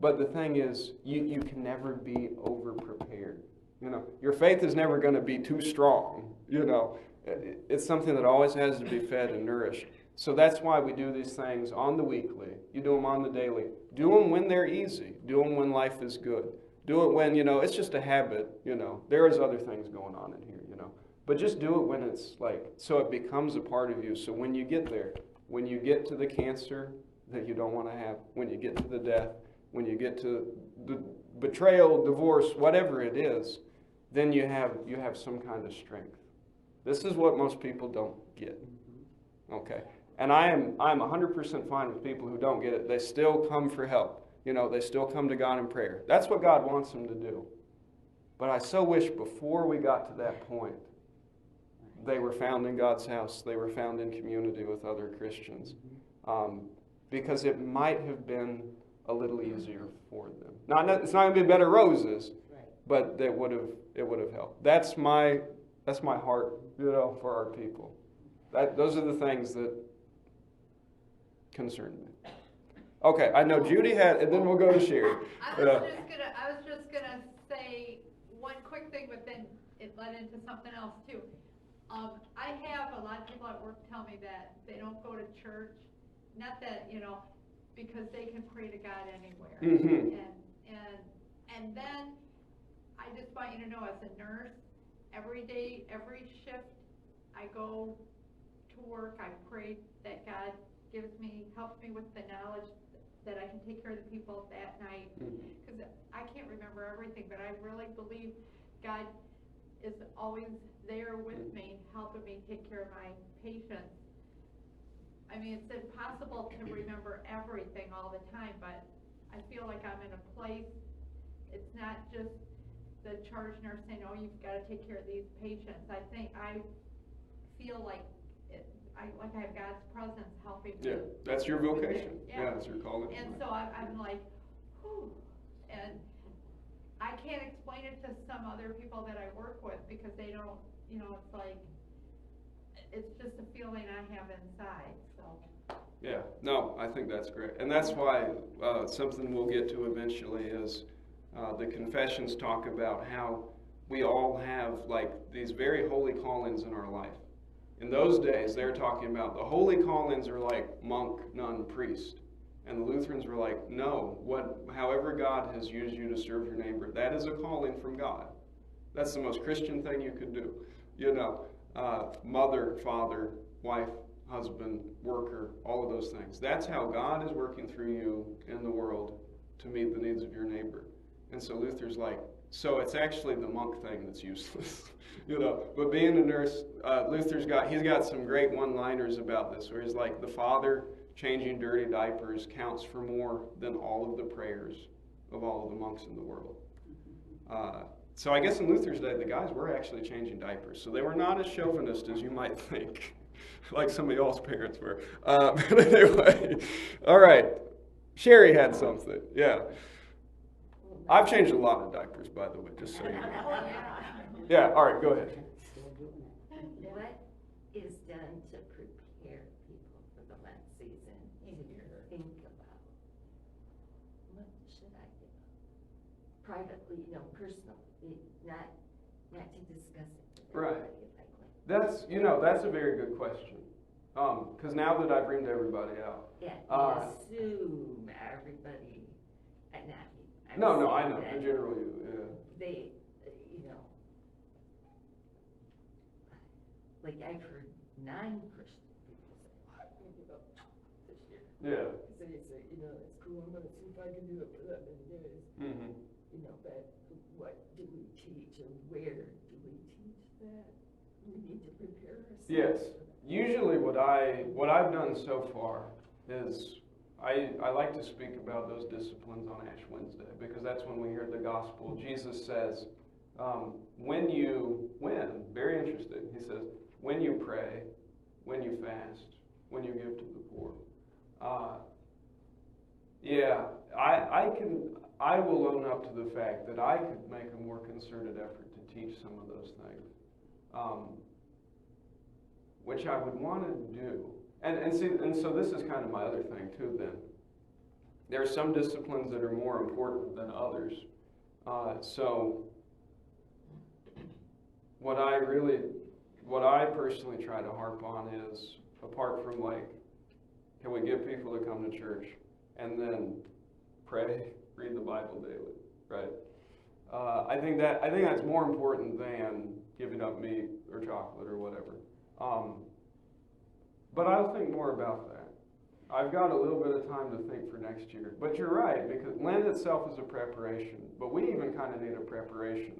But the thing is, you can never be over-prepared. Your faith is never going to be too strong. It's something that always has to be fed and nourished. So that's why we do these things on the weekly. You do them on the daily. Do them when they're easy. Do them when life is good. Do it when, it's just a habit, There is other things going on in here, But just do it when it's so it becomes a part of you. So when you get there, when you get to the cancer that you don't want to have, when you get to the death, when you get to the betrayal, divorce, whatever it is, then you have some kind of strength. This is what most people don't get. Okay. And I'm 100% fine with people who don't get it. They still come for help. They still come to God in prayer. That's what God wants them to do. But I so wish before we got to that point, they were found in God's house. They were found in community with other Christians. Because it might have been a little easier for them. It's not going to be better roses, but it would have helped. That's my heart, for our people. Those are the things that concern me. Okay, I know Judy had, and then we'll go to Sherry. I was just gonna say one quick thing, but then it led into something else too. I have a lot of people at work tell me that they don't go to church, not that, because they can pray to God anywhere. Mm-hmm. And then I just want you to know, as a nurse, every day, every shift, I go to work, I pray that God helps me with the knowledge that I can take care of the people that night. Because I can't remember everything, but I really believe God is always there with me, helping me take care of my patients. I mean, it's impossible to remember everything all the time, but I feel like I'm in a place, it's not just the charge nurse saying, oh, you've got to take care of these patients. I feel like I have God's presence helping me. Yeah, that's your vocation. Yeah, that's your calling. And so I'm like, whew. And I can't explain it to some other people that I work with because they don't, it's like, it's just a feeling I have inside, so. Yeah, no, I think that's great. And that's why something we'll get to eventually is the confessions talk about how we all have these very holy callings in our life. In those days, they're talking about the holy callings are like monk, nun, priest. And the Lutherans were like, no, however God has used you to serve your neighbor, that is a calling from God. That's the most Christian thing you could do. Mother, father, wife, husband, worker, all of those things. That's how God is working through you in the world to meet the needs of your neighbor. And so Luther's like, so it's actually the monk thing that's useless. But being a nurse, he's got some great one-liners about this, where he's like, the father changing dirty diapers counts for more than all of the prayers of all of the monks in the world. So I guess in Luther's day, the guys were actually changing diapers. So they were not as chauvinist as you might think, like some of y'all's parents were. But anyway, all right. Sherry had something. Yeah. I've changed a lot of diapers, by the way, just so you know. Yeah, all right, go ahead. What is done to prepare people for the Lent season? You think about, what should I give up? Privately, personally, not to discuss it with Right. everybody if I can. That's a very good question. Because now that I've reamed everybody out. Yeah, you assume everybody, not you. No, I know, the general you, yeah. They, like I've heard non-Christian people say, I'm going to give up this year. Yeah. So you say, it's cool, I'm gonna see if I can do it for that many days. Mm-hmm. But what do we teach and where do we teach that? We need to prepare ourselves. Yes. Usually what I've done so far is I like to speak about those disciplines on Ash Wednesday, because that's when we hear the gospel. Jesus says, very interesting, he says, when you pray, when you fast, when you give to the poor. I will own up to the fact that I could make a more concerted effort to teach some of those things, which I would want to do. And so this is kind of my other thing too then. There are some disciplines that are more important than others. So what I personally try to harp on is, apart from can we get people to come to church and then pray, read the Bible daily, right? I think that's more important than giving up meat or chocolate or whatever. But I'll think more about that. I've got a little bit of time to think for next year. But you're right, because Lent itself is a preparation. But we even kind of need a preparation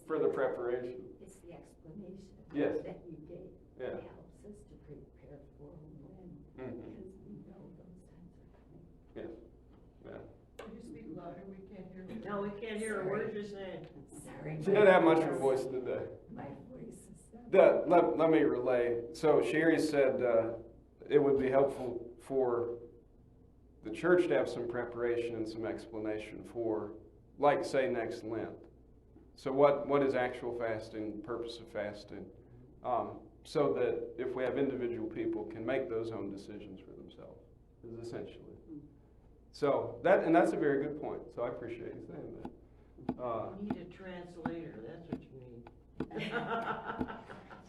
for the preparation. It's the explanation Yes. that you gave Yeah. that helps us to prepare for when, Mm-hmm. because we know those times are coming. Yes. Yeah. Could you speak louder, we can't hear you. No, we can't hear a word you're saying. Sorry. She didn't have much of a voice today. My voice is Let me relay. So Sherry said it would be helpful for the church to have some preparation and some explanation for, say, next Lent. So what is actual fasting, purpose of fasting, so that if we have individual people can make those own decisions for themselves, is essentially. So that's a very good point. So I appreciate you saying that. You need a translator, that's what you need.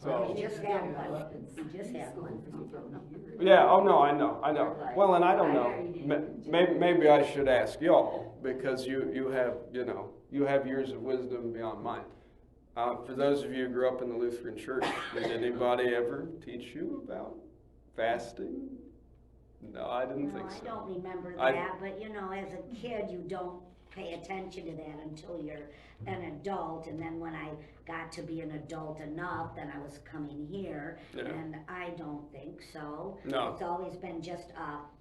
So We just had one. We just had one. yeah. Oh no, I know. Well, and I don't know. Maybe I should ask y'all, because you have years of wisdom beyond mine. For those of you who grew up in the Lutheran Church, did anybody ever teach you about fasting? No, I didn't think so. I don't remember that, but as a kid, you don't pay attention to that until you're an adult, and then when I got to be an adult enough, then I was coming here, and I don't think so. No. It's always been just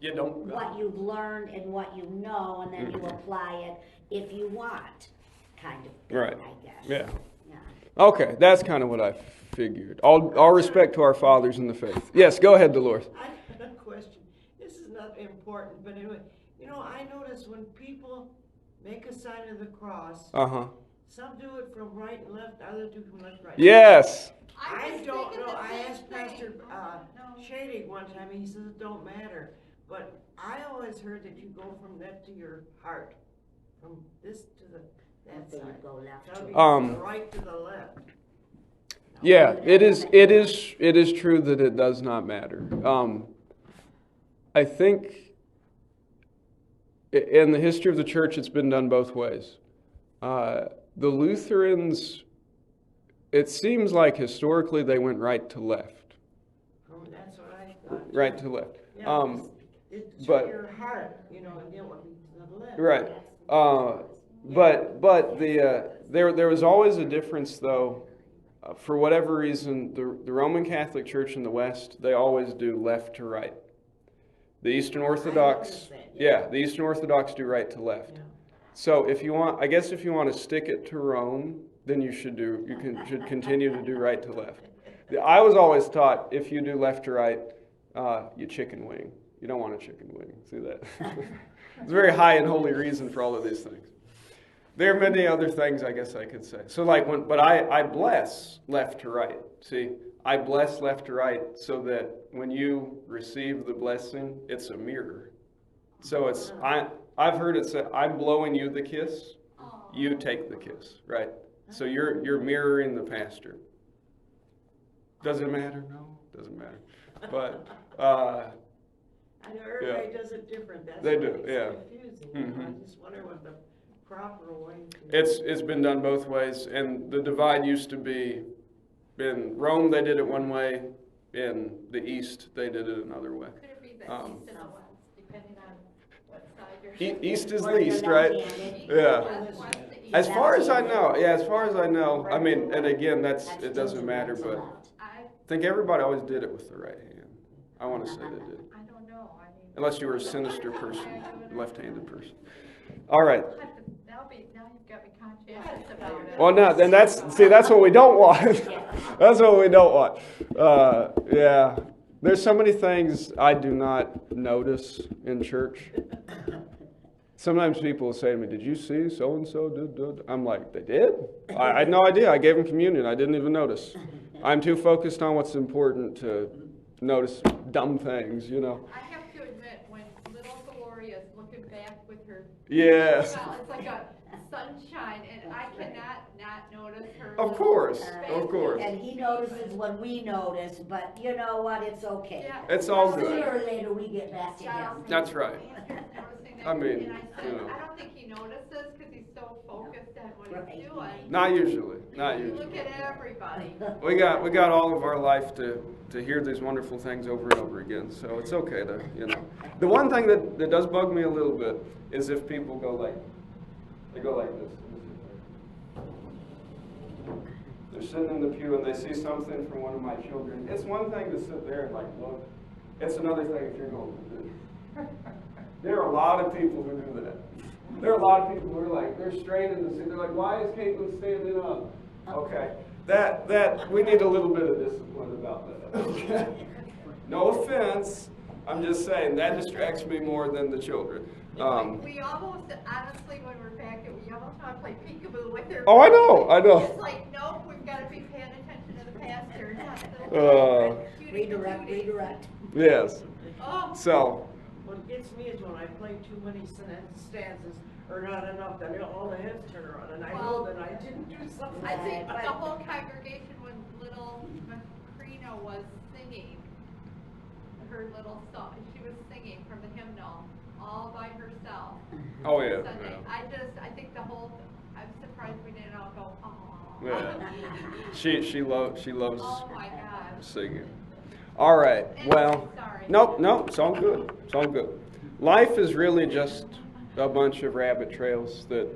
You don't. what you've learned and what you know, and then you apply it if you want, kind of thing, Right. I guess. Yeah. Yeah. Okay, that's kind of what I figured. All respect to our fathers in the faith. Yes, go ahead, Dolores. I have a question. This is not important, but anyway, I notice when people make a sign of the cross, some do it from right and left, others do from left, right. Yes. I don't know. I asked Pastor Sheridan one time, and he says it don't matter. But I always heard that you go from that to your heart, from this to that So you side. go left So to you right. go right to the left. Yeah, it is true that it does not matter. I think in the history of the church, it's been done both ways. The Lutherans, it seems like historically they went right to left. Oh, that's what I thought. Right to left. Yeah, it's but- your heart, you know, and you want to the left. Right. But there was always a difference, though. For whatever reason, the Roman Catholic Church in the West, they always do left to right. The Eastern Orthodox, noticed that, the Eastern Orthodox do right to left. Yeah. So if you want to stick it to Rome, then you should continue to do right to left. I was always taught if you do left to right, you chicken wing. You don't want a chicken wing. See that? It's a very high and holy reason for all of these things. There are many other things I guess I could say. So but I bless left to right. See, I bless left to right so that when you receive the blessing, it's a mirror. So I've heard it said, I'm blowing you the kiss, you take the kiss, right? So you're mirroring the pastor. Does it matter? No, doesn't matter. But I know everybody does it different. That's They why do, it's yeah. confusing. Mhm. I just wonder what the proper way to. it's been done both ways, and the divide used to be in Rome they did it one way, in the East they did it another way. Could it be the Um, east and the west, depending on what side you're? East is Or the you're East, right? left-handed. Yeah. West, west, the east. As far as I know, I mean, and again, it doesn't matter, That's but allowed. I think everybody always did it with the right hand. I want to say they did. I don't know, I mean. Unless you were a sinister person, left-handed person. All right. Now you've got me conscientious about it. Well, no, then that's what we don't want. That's what we don't want. Yeah. There's so many things I do not notice in church. Sometimes people will say to me, did you see so-and-so did? I'm like, they did? I had no idea. I gave them communion. I didn't even notice. I'm too focused on what's important to notice dumb things, you know. I have to admit, when little Gloria's looking back with her. Yes. Well, it's like a sunshine, and I cannot not notice her. Of little course, face. of course. And he notices when we notice, but you know what, it's okay. Yeah. It's all good. Sooner or later, we get back to him. That's right. Noticing that, I mean, and I said, you know. I don't think he notices because he's so focused on what Right. he's doing. Not usually. Not You usually. look at everybody. We got all of our life to hear these wonderful things over and over again. So it's okay to, you know. The one thing that does bug me a little bit is if people go like this. They're sitting in the pew and they see something from one of my children. It's one thing to sit there and like look. It's another thing if you're going to do this. There are a lot of people who do that. There are a lot of people who are like, they're straight in the seat. They're like, why is Caitlin standing up? Okay. That we need a little bit of discipline about that. Okay. No offense. I'm just saying that distracts me more than the children. We almost, honestly, when we're back, we almost want to play peekaboo with her. Oh, I know. It's like, nope, we've got to be paying attention to the pastor, not the cutie patootie. Redirect. Yes. Oh, So, What gets me is when I play too many stanzas or not enough, then all the heads turn around and I know that I didn't do something. I think Right. the whole congregation, when little Macrina was singing her little song, she was singing from the hymnal all by herself. oh yeah. Sunday. I think I'm surprised we didn't all go, oh. Yeah. She loves Oh my gosh. singing. All right. Anyway, Well, sorry. nope. It's all good. It's all good. Life is really just a bunch of rabbit trails that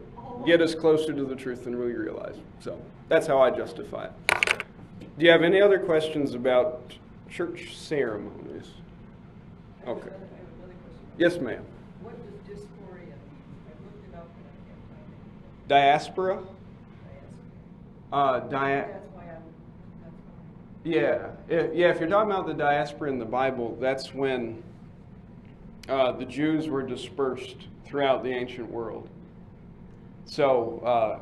get us closer to the truth than we realize. So that's how I justify it. Do you have any other questions about church ceremonies? Okay. I have another question. Yes, ma'am. What does dysphoria mean? I looked it up and I can't find it. Diaspora. That's why that's why. Yeah. If you're talking about the diaspora in the Bible, that's when the Jews were dispersed throughout the ancient world. So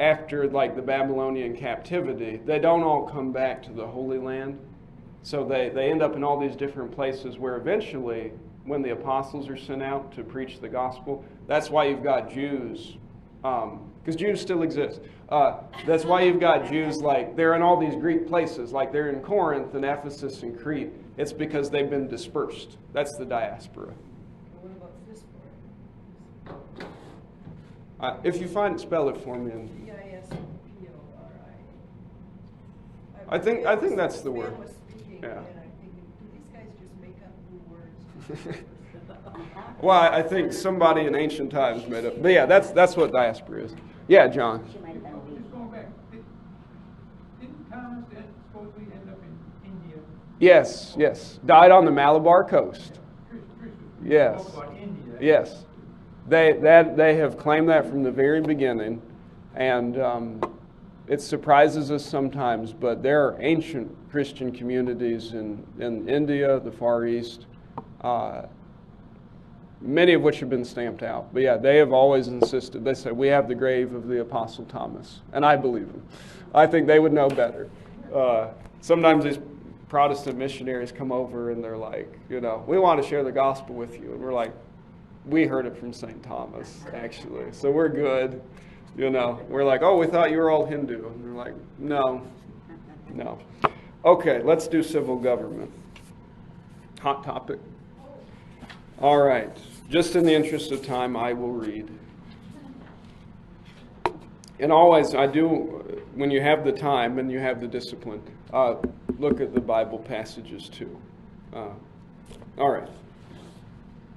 after like the Babylonian captivity, they don't all come back to the Holy Land. So they end up in all these different places where eventually, when the apostles are sent out to preach the gospel, that's why you've got Jews because Jews still exist. That's why you've got Jews like, they're in all these Greek places, like they're in Corinth and Ephesus and Crete. It's because they've been dispersed. That's the diaspora. What about this part? If you find it, spell it for me. P-I-S-P-O-R-I. I think that's the word. Man was speaking, Yeah. and I'm thinking, do these guys just make up new words? Well, I think somebody in ancient times made it. But yeah, that's what diaspora is. Yeah, John. She might have been a Just going back, didn't Thomas supposedly end up in India? Yes. Died on the Malabar coast. Yes. Spoke about India. Yes. They have claimed that from the very beginning, and it surprises us sometimes, but there are ancient Christian communities in India, the Far East, many of which have been stamped out. But yeah, they have always insisted. They say, we have the grave of the Apostle Thomas. And I believe them. I think they would know better. Sometimes these Protestant missionaries come over and they're like, we want to share the gospel with you. And we're like, we heard it from St. Thomas, actually. So we're good. We're like, oh, we thought you were all Hindu. And they're like, no. Okay, let's do civil government. Hot topic. All right. Just in the interest of time, I will read. And always, I do, when you have the time and you have the discipline, look at the Bible passages too. All right.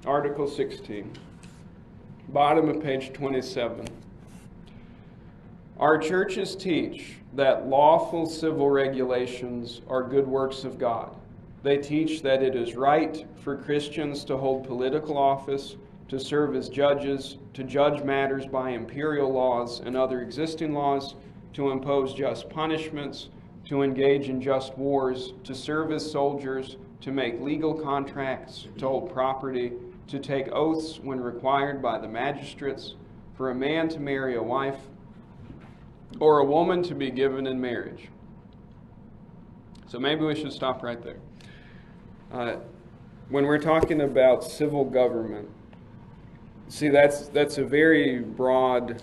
Article 16. Bottom of page 27. Our churches teach that lawful civil regulations are good works of God. They teach that it is right for Christians to hold political office, to serve as judges, to judge matters by imperial laws and other existing laws, to impose just punishments, to engage in just wars, to serve as soldiers, to make legal contracts, to hold property, to take oaths when required by the magistrates, for a man to marry a wife, or a woman to be given in marriage. So maybe we should stop right there. When we're talking about civil government, see, that's a very broad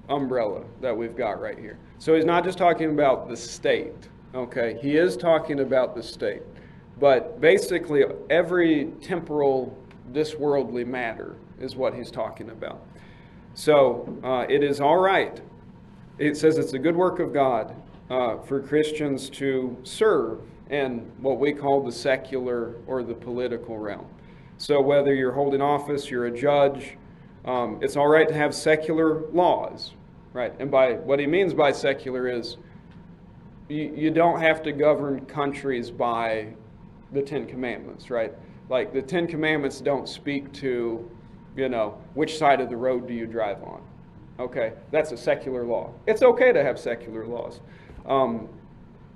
umbrella that we've got right here. So he's not just talking about the state, okay? He is talking about the state. But basically, every temporal, this worldly matter is what he's talking about. So it is all right. It says it's a good work of God for Christians to serve in what we call the secular or the political realm. So whether you're holding office, you're a judge, it's all right to have secular laws, right? And by what he means by secular is you don't have to govern countries by the Ten Commandments, right? Like the Ten Commandments don't speak to, which side of the road do you drive on? Okay, that's a secular law. It's okay to have secular laws. And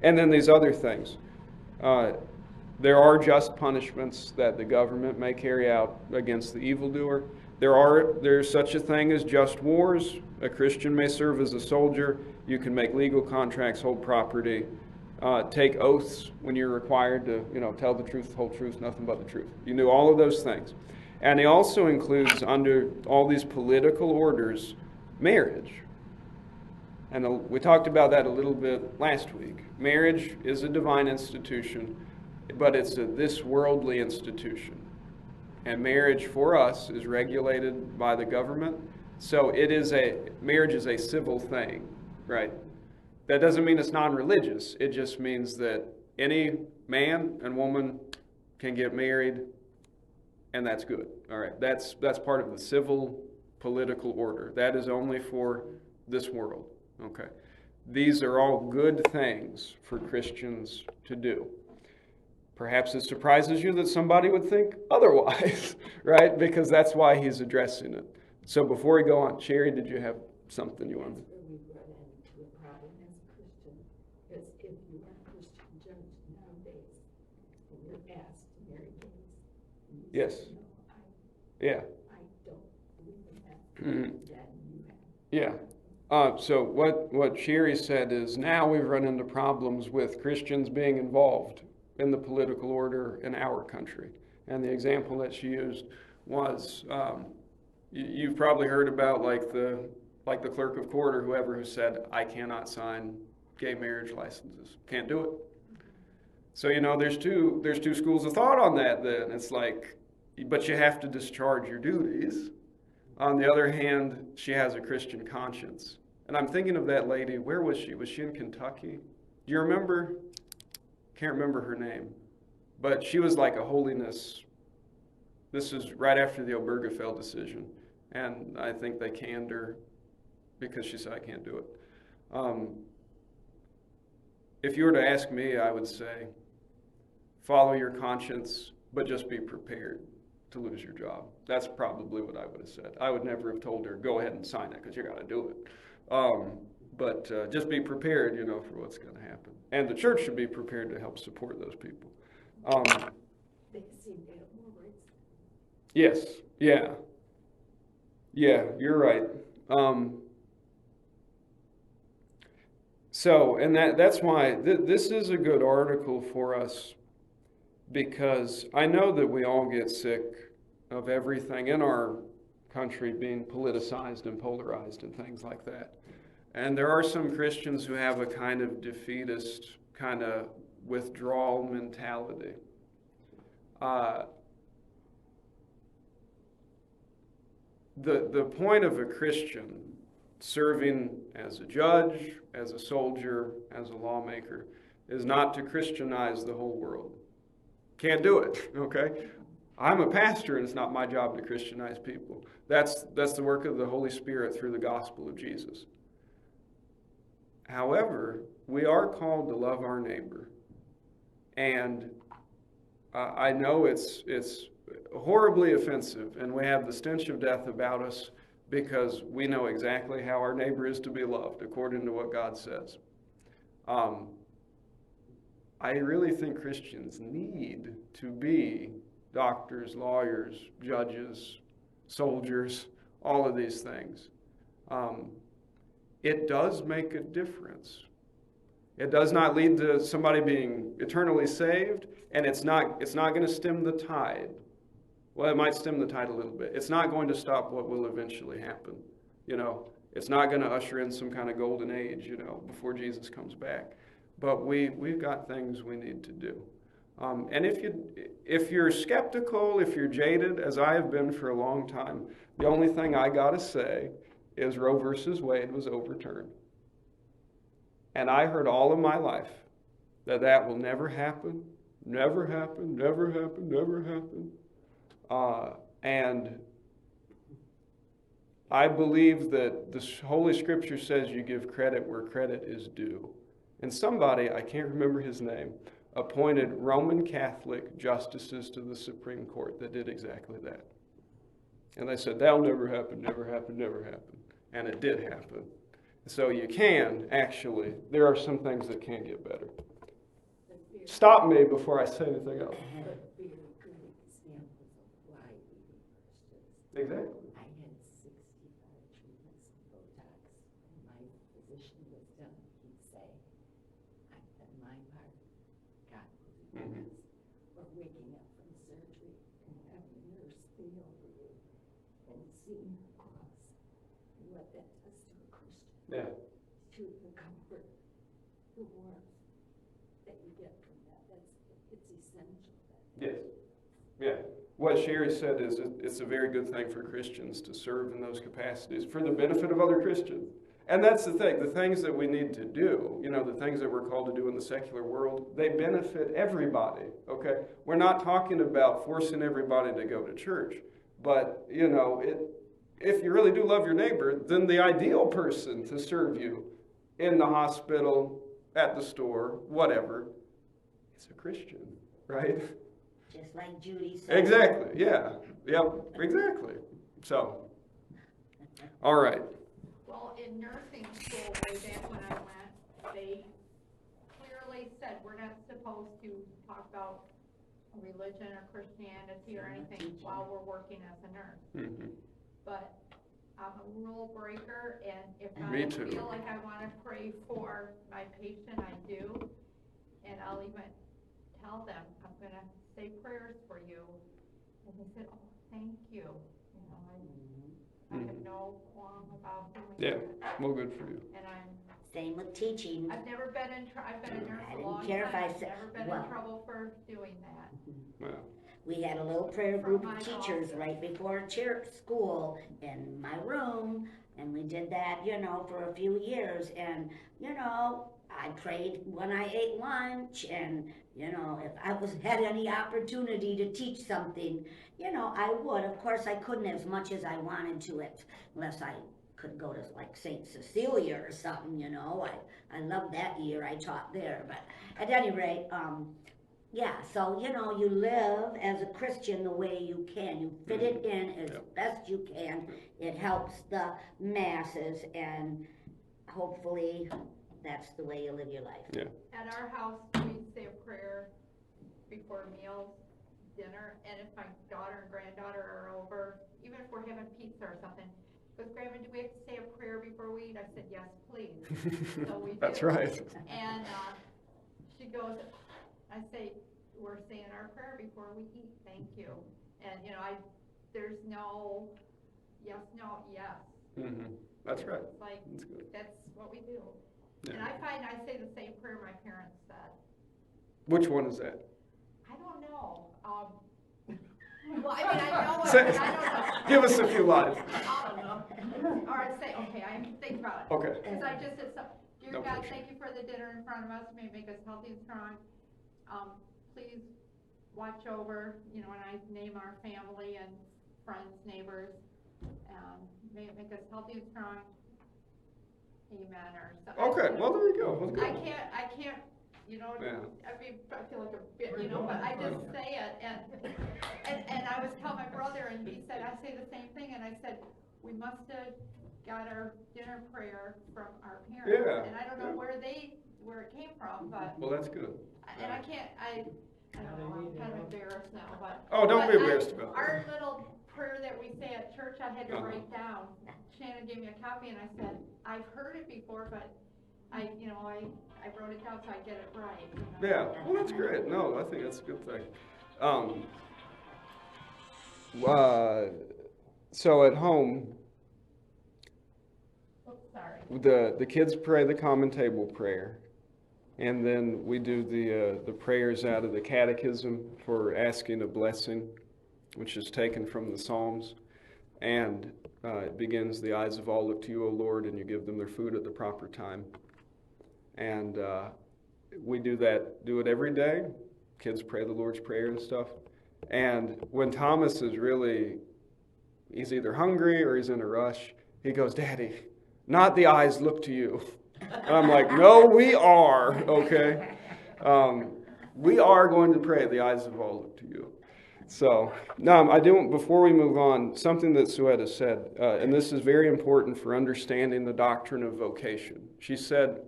then these other things. There are just punishments that the government may carry out against the evildoer. There's such a thing as just wars. A Christian may serve as a soldier. You can make legal contracts, hold property, take oaths when you're required to, tell the truth, the whole truth, nothing but the truth. You do all of those things. And he also includes under all these political orders, marriage. And we talked about that a little bit last week. Marriage is a divine institution, but it's this worldly institution. And marriage for us is regulated by the government. So marriage is a civil thing, right? That doesn't mean it's non-religious. It just means that any man and woman can get married, and that's good. All right, that's part of the civil political order. That is only for this world. Okay. These are all good things for Christians to do. Perhaps it surprises you that somebody would think otherwise, right? Because that's why he's addressing it. So before we go on, Sherry, did you have something you wanted? That's where we run into a problem as a Christian, because if you are a Christian judge nowadays, and you're asked to marry gays, and you Yes. say, no, Yeah. I don't believe in that, Mhm. then you have. Yeah. So what Sherry said is now we've run into problems with Christians being involved in the political order in our country. And the example that she used was, you've probably heard about like the like the clerk of court or whoever who said, I cannot sign gay marriage licenses. Can't do it. So, you know, there's two schools of thought on that then. It's like, but you have to discharge your duties. On the other hand, she has a Christian conscience. And I'm thinking of that lady, where was she? Was she in Kentucky? Do you remember? Can't remember her name. But she was like a holiness. This is right after the Obergefell decision. And I think they canned her because she said, I can't do it. If you were to ask me, I would say, follow your conscience, but just be prepared to lose your job. That's probably what I would have said. I would never have told her, go ahead and sign it because you got to do it. But just be prepared, you know, for what's going to happen. And the church should be prepared to help support those people. They seem to have more rights. Yes, yeah. Yeah, you're right. So, and that's why this is a good article for us, because I know that we all get sick of everything in our country being politicized and polarized and things like that. And there are some Christians who have a kind of defeatist, kind of withdrawal mentality. The point of a Christian serving as a judge, as a soldier, as a lawmaker, is not to Christianize the whole world. Can't do it, okay? I'm a pastor, and it's not my job to Christianize people. That's the work of the Holy Spirit through the gospel of Jesus. However, we are called to love our neighbor. And I know it's horribly offensive, and we have the stench of death about us because we know exactly how our neighbor is to be loved according to what God says. I really think Christians need to be doctors, lawyers, judges, soldiers, all of these things. It does make a difference. It does not lead to somebody being eternally saved, and it's not going to stem the tide. Well, it might stem the tide a little bit. It's not going to stop what will eventually happen. You know, it's not going to usher in some kind of golden age, you know, before Jesus comes back. But we've got things we need to do. And if you're skeptical, if you're jaded, as I have been for a long time, the only thing I got to say is Roe versus Wade was overturned. And I heard all of my life that will never happen, never happen, never happen, never happen. And I believe that the Holy Scripture says you give credit where credit is due. And somebody, I can't remember his name, appointed Roman Catholic justices to the Supreme Court that did exactly that. And they said, that'll never happen, never happen, never happen. And it did happen. So you can, actually, there are some things that can get better. Stop me before I say anything else. But very good examples of why we reversed it. Exactly. I had 65 treatments of Botox, and my physician was done. He'd say, I've done my part. God will do yours. Or waking up from surgery and having a nurse be over you and seeing the cross and what that does to a Christian. Yeah. To the comfort, the warmth that you get from that. It's essential. Yes. Yeah. What Sherry said is it's a very good thing for Christians to serve in those capacities for the benefit of other Christians. And that's the thing. The things that we need to do, you know, the things that we're called to do in the secular world, they benefit everybody, okay? We're not talking about forcing everybody to go to church. But, you know, if you really do love your neighbor, then the ideal person to serve you in the hospital, at the store, whatever, is a Christian, right? Just like Judy said. Exactly, yeah. Yep, exactly. So, all right. Well, in nursing school, way back when I went, they clearly said we're not supposed to talk about religion or Christianity or anything while we're working as a nurse. Mm-hmm. But I'm a rule breaker, and if Me I too. feel like I wanna pray for my patient, I do. And I'll even tell them, I'm gonna say prayers for you. And they said, oh, thank you. You know, I have no qualm about doing Yeah, that. well, good for you. And Same with teaching. I've never been I've been a nurse I a didn't long care if time, I I've said- never been well. in trouble for doing that. Well, We had a little prayer From group my of teachers office. right before church school in my room, and we did that, for a few years, and, I prayed when I ate lunch, and, if I had any opportunity to teach something, I would. Of course, I couldn't as much as I wanted to it, unless I could go to like St. Cecilia or something, I loved that year I taught there, but at any rate, yeah, so, you live as a Christian the way you can. You fit it in as best you can. It helps the masses, and hopefully that's the way you live your life. yeah. At our house, we say a prayer before meals, dinner, and if my daughter and granddaughter are over, even if we're having pizza or something, goes, Grandma, do we have to say a prayer before we eat? I said, yes, please. So we do. That's right. And she goes, I say, we're saying our prayer before we eat, thank you. And, there's no yes, no, yes. Mm-hmm. That's right. It's like, That's good. that's what we do. Yeah. And I find I say the same prayer my parents said. Which one is that? I don't know. Well, I mean, I know it, Say- but I don't know. Give us a few lines. Or I'd say, okay, I think about it. Okay. Because I just said, dear No God, pressure. thank you for the dinner in front of us, may it make us healthy and strong. Please watch over, and I name our family and friends, neighbors, may it make us healthy and strong. Amen, or something. Okay, well, there you go. That's good. I can't, Yeah. I mean, I feel like a bit, but I just say it, and I was telling my brother, and he said, I say the same thing, and I said, we must have got our dinner prayer from our parents. Yeah, And I don't know yeah. where it came from, but, Well, that's good. and I don't know, I'm kind of embarrassed now, but. Oh, don't be but embarrassed about it. Our little prayer that we say at church, I had to Uh-huh. write down. Shannon gave me a copy, and I said, I've heard it before, but I wrote it down so I get it right. Yeah, well, that's great. No, I think that's a good thing. So at home, Oops, sorry. the kids pray the common table prayer, and then we do the prayers out of the catechism for asking a blessing, which is taken from the Psalms, and it begins, the eyes of all look to you, O Lord, and you give them their food at the proper time. And we do it every day. Kids pray the Lord's Prayer and stuff. And when Thomas is he's either hungry or he's in a rush, he goes, Daddy, not the eyes look to you. And I'm like, no, we are, okay? We are going to pray, the eyes of all look to you. So, no, before we move on, something that Suetta said, and this is very important for understanding the doctrine of vocation. She said,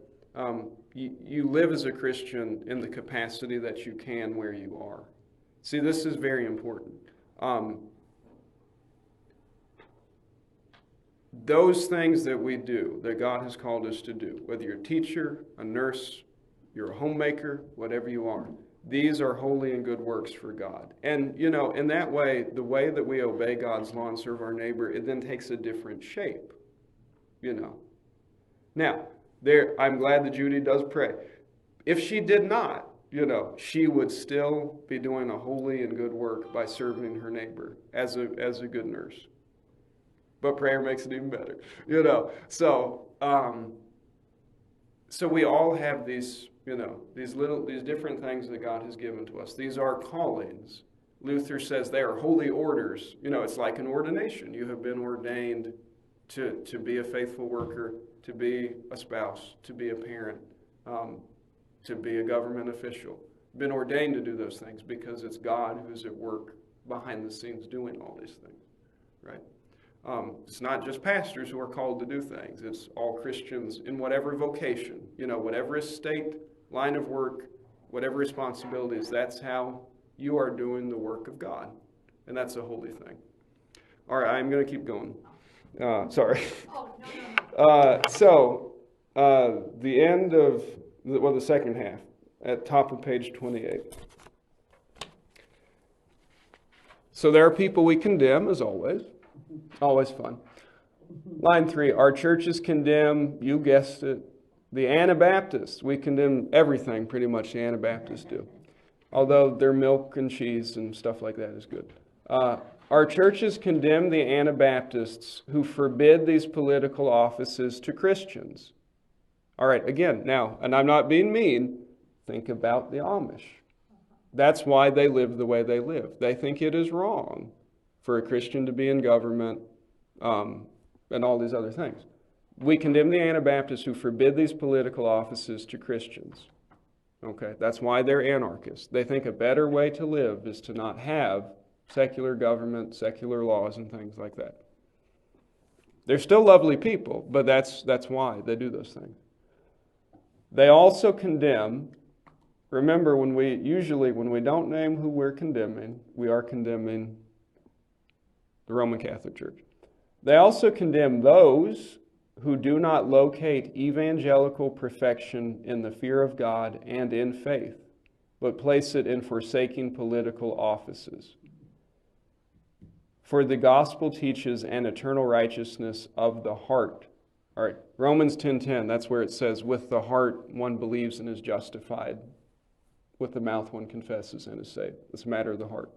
you live as a Christian in the capacity that you can where you are. See, this is very important. Those things that we do, that God has called us to do, whether you're a teacher, a nurse, you're a homemaker, whatever you are, these are holy and good works for God. And, in that way, the way that we obey God's law and serve our neighbor, it then takes a different shape, Now, I'm glad that Judy does pray. If she did not, she would still be doing a holy and good work by serving her neighbor as a good nurse. But prayer makes it even better, So, so we all have these, these different things that God has given to us. These are callings. Luther says they are holy orders. It's like an ordination. You have been ordained to be a faithful worker, to be a spouse, to be a parent, to be a government official. Been ordained to do those things because it's God who's at work behind the scenes doing all these things, right? It's not just pastors who are called to do things. It's all Christians in whatever vocation, whatever estate, line of work, whatever responsibilities, that's how you are doing the work of God. And that's a holy thing. All right, I'm going to keep going. Sorry. Oh, no. So, the end of, the second half, at top of page 28. So there are people we condemn, as always. Always fun. Line 3, our churches condemn, you guessed it, the Anabaptists. We condemn everything pretty much the Anabaptists do. Although their milk and cheese and stuff like that is good. Our churches condemn the Anabaptists who forbid these political offices to Christians. All right, again, now, and I'm not being mean, think about the Amish. That's why they live the way they live. They think it is wrong for a Christian to be in government and all these other things. We condemn the Anabaptists who forbid these political offices to Christians. Okay, that's why they're anarchists. They think a better way to live is to not have secular government, secular laws, and things like that. They're still lovely people, but that's why they do those things. They also condemn, remember when we don't name who we're condemning, we are condemning the Roman Catholic Church. They also condemn those who do not locate evangelical perfection in the fear of God and in faith, but place it in forsaking political offices. For the gospel teaches an eternal righteousness of the heart. All right, Romans 10:10, that's where it says, with the heart one believes and is justified. With the mouth one confesses and is saved. It's a matter of the heart.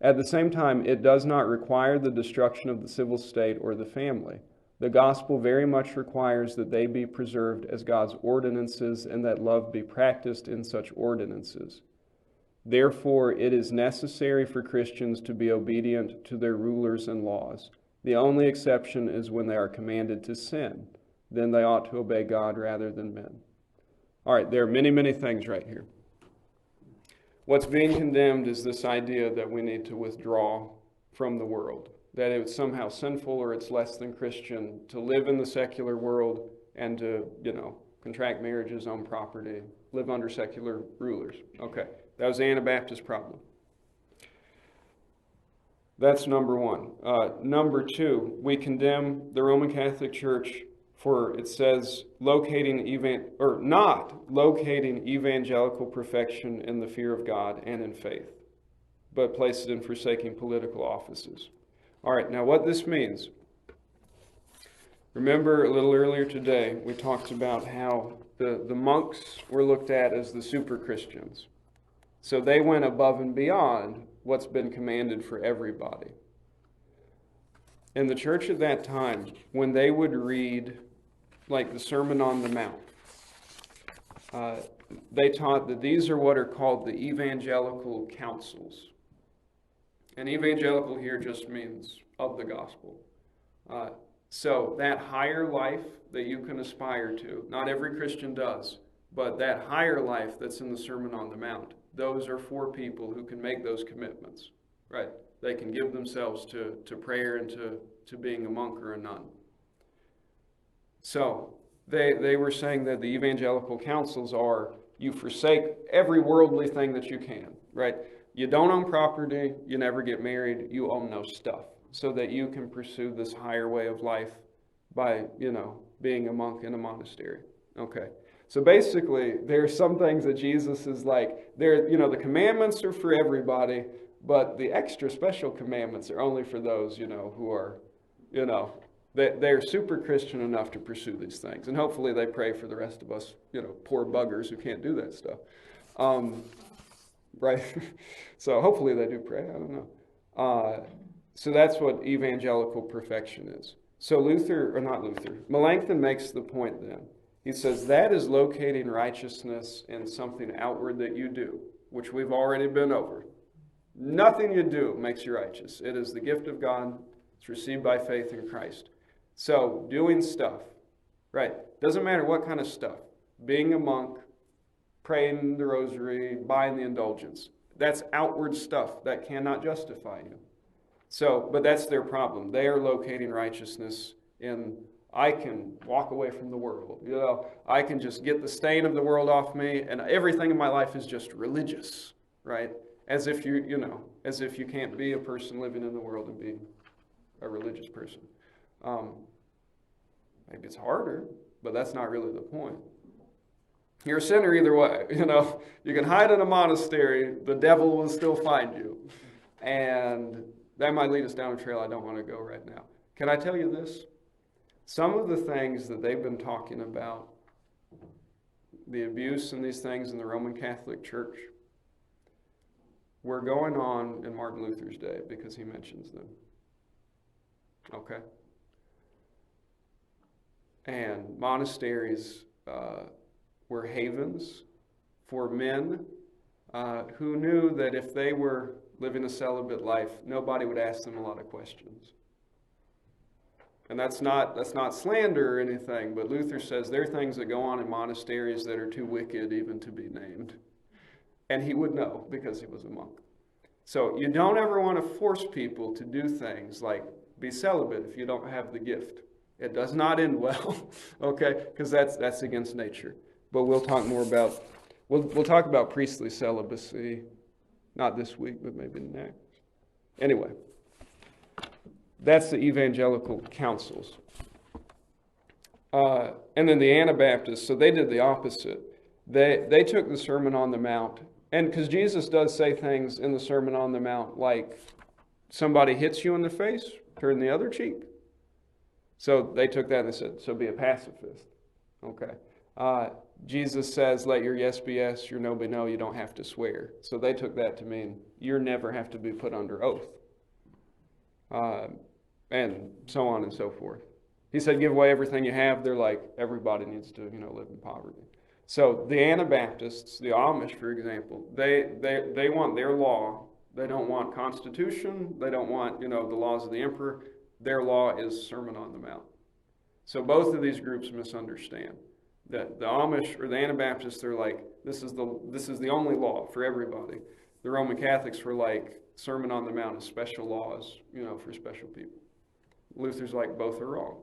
At the same time, it does not require the destruction of the civil state or the family. The gospel very much requires that they be preserved as God's ordinances and that love be practiced in such ordinances. Therefore, it is necessary for Christians to be obedient to their rulers and laws. The only exception is when they are commanded to sin. Then they ought to obey God rather than men. All right, there are many, many things right here. What's being condemned is this idea that we need to withdraw from the world, that it's somehow sinful or it's less than Christian to live in the secular world and to, contract marriages, own property, live under secular rulers. Okay, that was the Anabaptist problem. That's number one. Number two, we condemn the Roman Catholic Church for, it says, not locating evangelical perfection in the fear of God and in faith, but place it in forsaking political offices. All right, now what this means, remember a little earlier today, we talked about how the monks were looked at as the super Christians. So they went above and beyond what's been commanded for everybody. In the church at that time, when they would read like the Sermon on the Mount, they taught that these are what are called the evangelical counsels. And evangelical here just means of the gospel. So that higher life that you can aspire to, not every Christian does, but that higher life that's in the Sermon on the Mount, those are for people who can make those commitments, right? They can give themselves to prayer and to being a monk or a nun. So they were saying that the evangelical counsels are, you forsake every worldly thing that you can, right? You don't own property, you never get married, you own no stuff, so that you can pursue this higher way of life by, being a monk in a monastery. Okay. So basically, there are some things that Jesus is like, the commandments are for everybody, but the extra special commandments are only for those, who are, they're super Christian enough to pursue these things. And hopefully they pray for the rest of us, poor buggers who can't do that stuff. Right? So hopefully they do pray. I don't know. So that's what evangelical perfection is. So Melanchthon makes the point then. He says that is locating righteousness in something outward that you do, which we've already been over. Nothing you do makes you righteous. It is the gift of God. It's received by faith in Christ. So doing stuff, right? Doesn't matter what kind of stuff. Being a monk, praying the rosary, buying the indulgence. That's outward stuff that cannot justify you. So, but that's their problem. They are locating righteousness in, I can walk away from the world. I can just get the stain of the world off me, and everything in my life is just religious, right? As if as if you can't be a person living in the world and be a religious person. Maybe it's harder, but that's not really the point. You're a sinner either way. You can hide in a monastery, the devil will still find you. And that might lead us down a trail I don't want to go right now. Can I tell you this? Some of the things that they've been talking about, the abuse and these things in the Roman Catholic Church, were going on in Martin Luther's day because he mentions them. Okay? And monasteries were havens for men who knew that if they were living a celibate life, nobody would ask them a lot of questions. And that's not slander or anything, but Luther says there are things that go on in monasteries that are too wicked even to be named. And he would know because he was a monk. So you don't ever want to force people to do things like be celibate if you don't have the gift. It does not end well, okay? Because that's against nature. But we'll talk more about, we'll talk about priestly celibacy, not this week, but maybe next. Anyway. That's the evangelical councils. And then the Anabaptists, so they did the opposite. They took the Sermon on the Mount, and because Jesus does say things in the Sermon on the Mount like, somebody hits you in the face, turn the other cheek. So they took that and they said, so be a pacifist. Okay. Jesus says, let your yes be yes, your no be no, you don't have to swear. So they took that to mean you never have to be put under oath. And so on and so forth. He said, give away everything you have. They're like, everybody needs to, live in poverty. So the Anabaptists, the Amish, for example, they want their law. They don't want constitution. They don't want, the laws of the emperor. Their law is Sermon on the Mount. So both of these groups misunderstand. That the Amish or the Anabaptists, they're like, this is the only law for everybody. The Roman Catholics were like, Sermon on the Mount is special laws, for special people. Luther's like, both are wrong.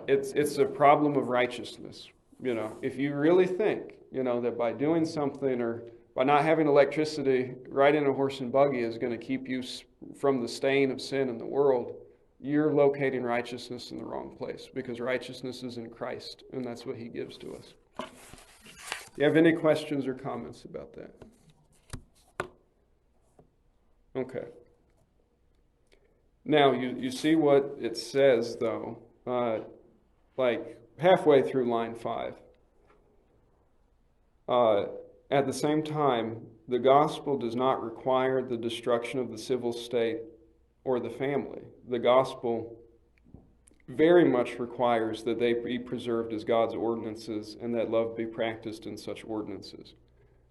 It's a problem of righteousness. If you really think, that by doing something or by not having electricity, riding a horse and buggy is going to keep you from the stain of sin in the world, you're locating righteousness in the wrong place because righteousness is in Christ, and that's what he gives to us. Do you have any questions or comments about that? Okay. Now, you see what it says, though, like halfway through line 5. At the same time, the gospel does not require the destruction of the civil state or the family. The gospel very much requires that they be preserved as God's ordinances and that love be practiced in such ordinances.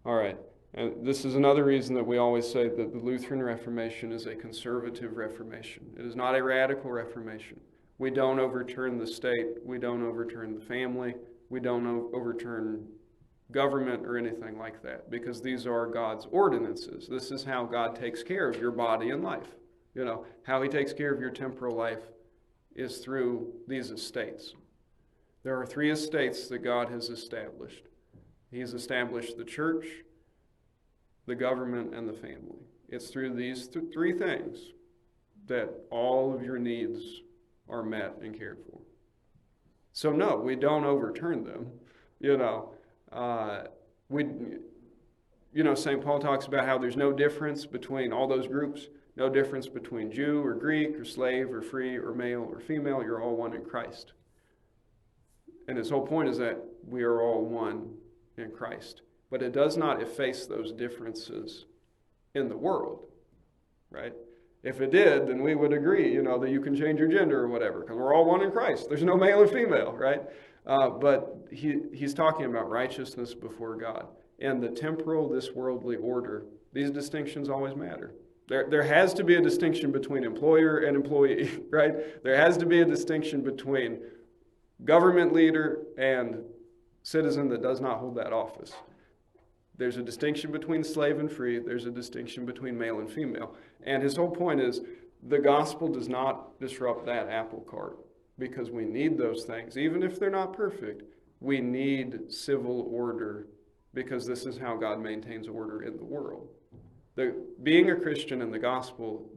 All right. And this is another reason that we always say that the Lutheran Reformation is a conservative Reformation. It is not a radical Reformation. We don't overturn the state. We don't overturn the family. We don't overturn government or anything like that because these are God's ordinances. This is how God takes care of your body and life. How he takes care of your temporal life is through these estates. There are 3 estates that God has established. He has established the church, the government, and the family. It's through these 3 things that all of your needs are met and cared for. So no, we don't overturn them. St. Paul talks about how there's no difference between all those groups, no difference between Jew or Greek or slave or free or male or female. You're all one in Christ. And his whole point is that we are all one in Christ. But it does not efface those differences in the world, right? If it did, then we would agree, that you can change your gender or whatever, because we're all one in Christ. There's no male or female, right? But he's talking about righteousness before God. And the temporal, this worldly order, these distinctions always matter. There has to be a distinction between employer and employee, right? There has to be a distinction between government leader and citizen that does not hold that office. There's a distinction between slave and free. There's a distinction between male and female. And his whole point is the gospel does not disrupt that apple cart because we need those things. Even if they're not perfect, we need civil order because this is how God maintains order in the world. Being a Christian in the gospel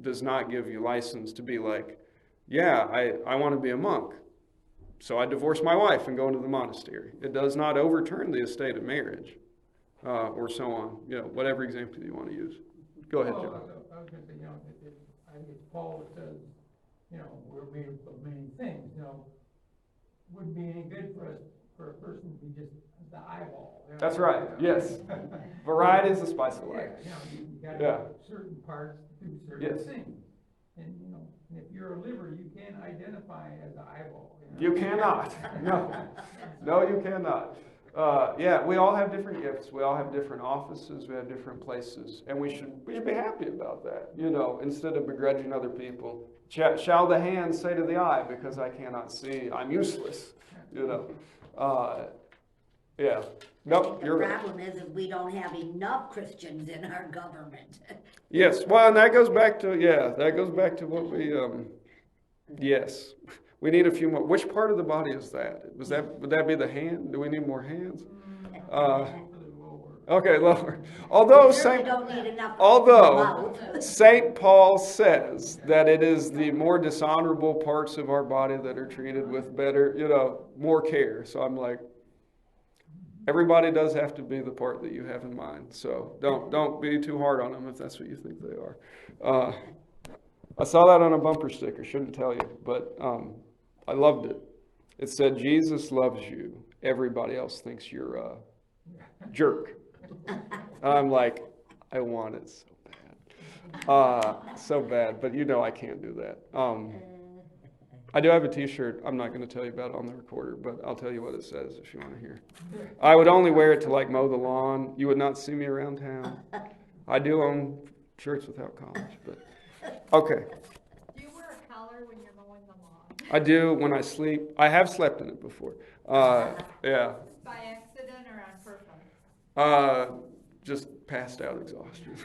does not give you license to be like, yeah, I want to be a monk, so I divorce my wife and go into the monastery. It does not overturn the estate of marriage. Or so on, whatever example you want to use. Go ahead, John. I was going to say, I think it's Paul that says you know, we're made of many things, you know, wouldn't be any good for us, for a person to be just the eyeball. You know? That's right, yes. Variety is the spice of life. Yeah, you know, you gotta Yeah. have certain parts to do certain Yes. things. And, you know, and if you're a liver, you can't identify as an eyeball. You cannot. No. No, you cannot. Yeah, we all have different gifts. We all have different offices. We have different places, and we should be happy about that. You know, instead of begrudging other people. Shall the hand say to the eye, because I cannot see, I'm useless. You know. Yeah. Nope. You're The right. problem is we don't have enough Christians in our government. Yes. Well, and that goes back to what we. Yes. We need a few more. Which part of the body is that? Would that be the hand? Do we need more hands? Okay, lower. Although We certainly don't need enough mouth. Saint Paul says that it is the more dishonorable parts of our body that are treated with better, you know, more care. So I'm like, everybody does have to be the part that you have in mind. So don't be too hard on them if that's what you think they are. I saw that on a bumper sticker. Shouldn't tell you, but I loved it. It said, "Jesus loves you. Everybody else thinks you're a jerk." And I'm like, I want it so bad, but you know I can't do that. I do have a T-shirt. I'm not going to tell you about it on the recorder, but I'll tell you what it says if you want to hear. I would only wear it to like mow the lawn. You would not see me around town. I do own shirts without collars, but okay. Do you wear a collar when you're mowing the lawn? I do when I sleep. I have slept in it before. Yeah. By accident or on purpose? Just passed out exhaustion.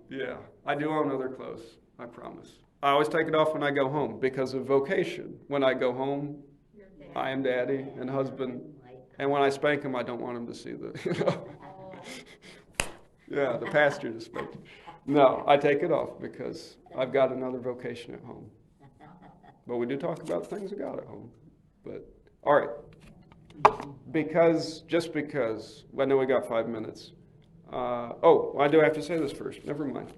Yeah, I do own other clothes, I promise. I always take it off when I go home because of vocation. When I go home, Your dad. I am daddy and husband. And when I spank him, I don't want him to see the, you know. Yeah, the pastor just spanked. No, I take it off because I've got another vocation at home. But we do talk about things of God at home. But, all right. Just because, I know we got 5 minutes. I do have to say this first. Never mind.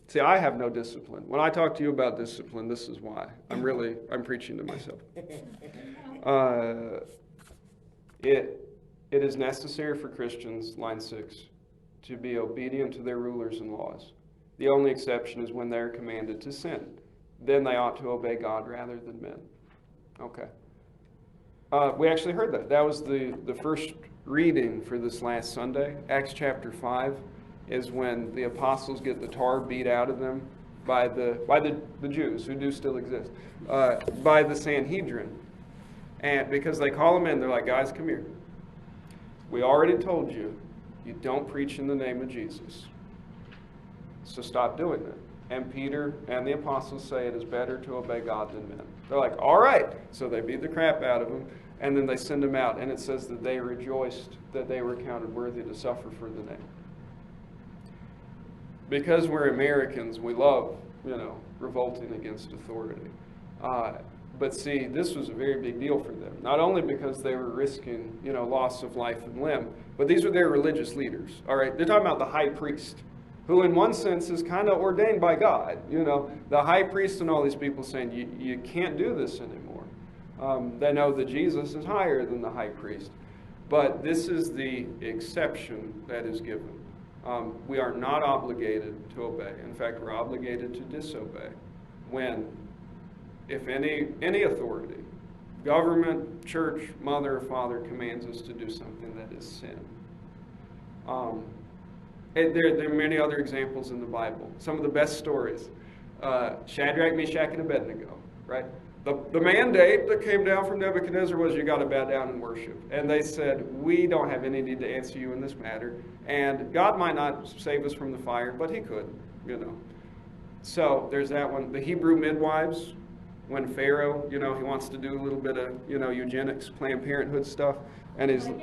See, I have no discipline. When I talk to you about discipline, this is why. I'm preaching to myself. It is necessary for Christians, line 6, to be obedient to their rulers and laws. The only exception is when they're commanded to sin. Then they ought to obey God rather than men. Okay. We actually heard that. That was the first reading for this last Sunday. Acts chapter 5 is when the apostles get the tar beat out of them by the Jews, who do still exist, by the Sanhedrin. And because they call them in, they're like, guys, come here. We already told you, you don't preach in the name of Jesus. So stop doing that. And Peter and the apostles say it is better to obey God than men. They're like, all right. So they beat the crap out of them, and then they send them out. And it says that they rejoiced that they were counted worthy to suffer for the name. Because we're Americans, we love, revolting against authority. But see, this was a very big deal for them. Not only because they were risking, loss of life and limb, but these were their religious leaders. All right, they're talking about the high priest, who in one sense is kind of ordained by God. The high priest and all these people saying, you can't do this anymore. They know that Jesus is higher than the high priest. But this is the exception that is given. We are not obligated to obey. In fact, we're obligated to disobey when, if any authority, government, church, mother, or father commands us to do something that is sin. There are many other examples in the Bible. Some of the best stories. Shadrach, Meshach, and Abednego, right? The mandate that came down from Nebuchadnezzar was you got to bow down and worship. And they said, we don't have any need to answer you in this matter. And God might not save us from the fire, but he could, So there's that one. The Hebrew midwives, when Pharaoh, he wants to do a little bit of, eugenics, Planned Parenthood stuff. And he's, he's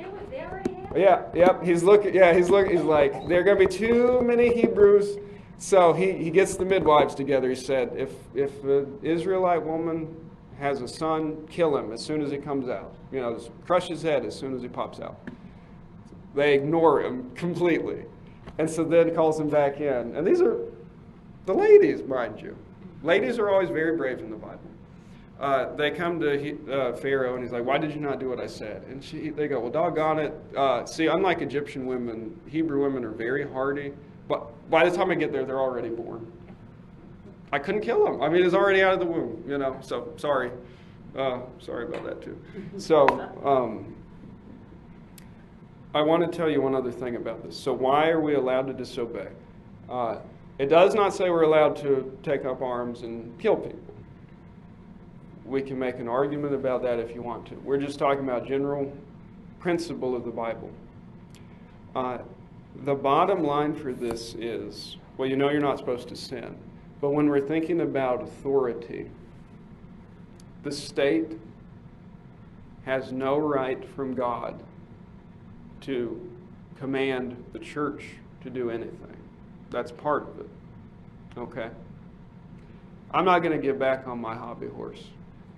like, there are going to be too many Hebrews. So he gets the midwives together. He said, if an Israelite woman has a son, kill him as soon as he comes out. Just crush his head as soon as he pops out. They ignore him completely. And so then calls him back in. And these are The ladies, mind you. Ladies are always very brave in the Bible. They come to Pharaoh, and he's like, why did you not do what I said? And they go, well, doggone it. See, unlike Egyptian women, Hebrew women are very hardy. But by the time I get there, they're already born. I couldn't kill them. I mean, it's already out of the womb, so sorry. Sorry about that, too. So I want to tell you one other thing about this. So why are we allowed to disobey? It does not say we're allowed to take up arms and kill people. We can make an argument about that if you want to. We're just talking about general principle of the Bible. The bottom line for this is, well, you're not supposed to sin. But when we're thinking about authority, the state has no right from God to command the church to do anything. That's part of it. Okay? I'm not going to get back on my hobby horse,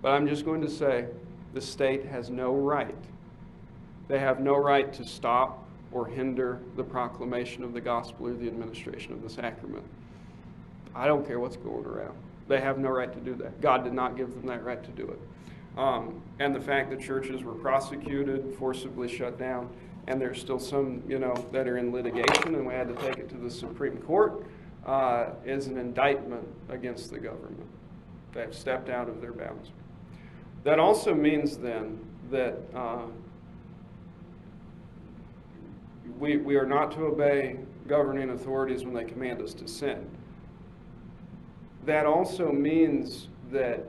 but I'm just going to say the state has no right. They have no right to stop or hinder the proclamation of the gospel or the administration of the sacrament. I don't care what's going around. They have no right to do that. God did not give them that right to do it. And the fact that churches were prosecuted, forcibly shut down, and there's still some, that are in litigation, and we had to take it to the Supreme Court, is an indictment against the government. They've stepped out of their bounds. That also means then that we are not to obey governing authorities when they command us to sin. That also means that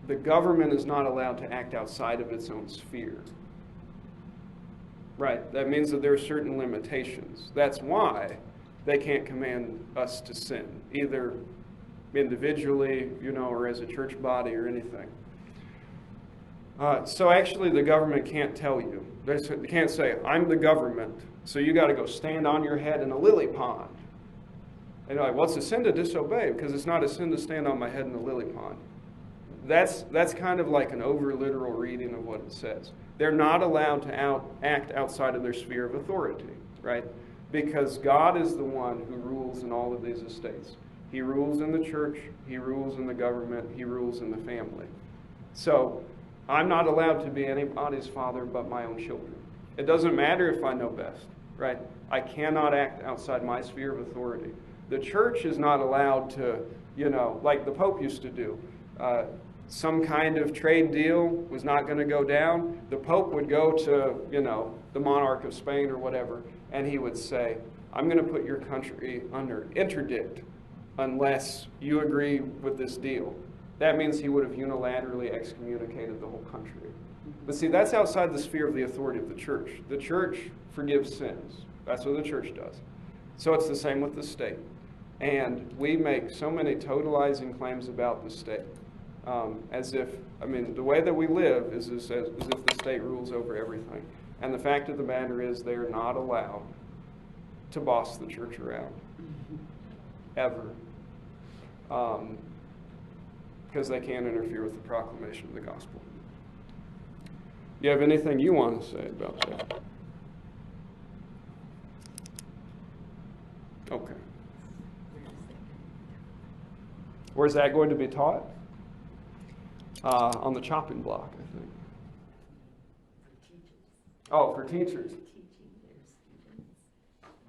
the government is not allowed to act outside of its own sphere. Right? That means that there are certain limitations. That's why they can't command us to sin, either individually, or as a church body or anything. So actually the government can't tell you. They can't say, I'm the government, so you got to go stand on your head in a lily pond. And you're like, well, it's a sin to disobey because it's not a sin to stand on my head in a lily pond. That's kind of like an over-literal reading of what it says. They're not allowed to act outside of their sphere of authority, right? Because God is the one who rules in all of these estates. He rules in the church, He rules in the government, He rules in the family. So I'm not allowed to be anybody's father but my own children. It doesn't matter if I know best, right? I cannot act outside my sphere of authority. The church is not allowed to, like the Pope used to do. Some kind of trade deal was not going to go down. The Pope would go to, the monarch of Spain or whatever, and he would say, I'm going to put your country under interdict unless you agree with this deal. That means he would have unilaterally excommunicated the whole country. But see, that's outside the sphere of the authority of the church. The church forgives sins. That's what the church does. So it's the same with the state. And we make so many totalizing claims about the state. As if, the way that we live is as if the state rules over everything. And the fact of the matter is they're not allowed to boss the church around. Ever. Because they can't interfere with the proclamation of the gospel. Do you have anything you want to say about that? Okay. Where's that going to be taught? On the chopping block, I think. For teachers. Oh, for teachers. Teaching their students.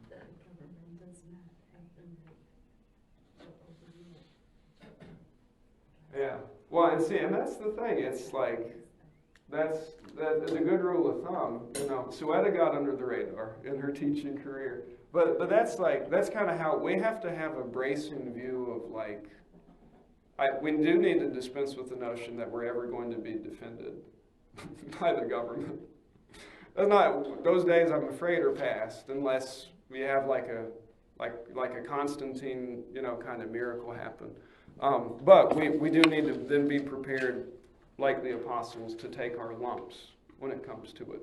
The government does not have the right to overrule. Yeah. Well, and that's the thing. It's like, that's a good rule of thumb. Suetta got under the radar in her teaching career. But that's kind of how we have to have a bracing view of like, we do need to dispense with the notion that we're ever going to be defended by the government. Those days, I'm afraid, are past unless we have like a Constantine, kind of miracle happen. But we do need to then be prepared, like the apostles, to take our lumps when it comes to it.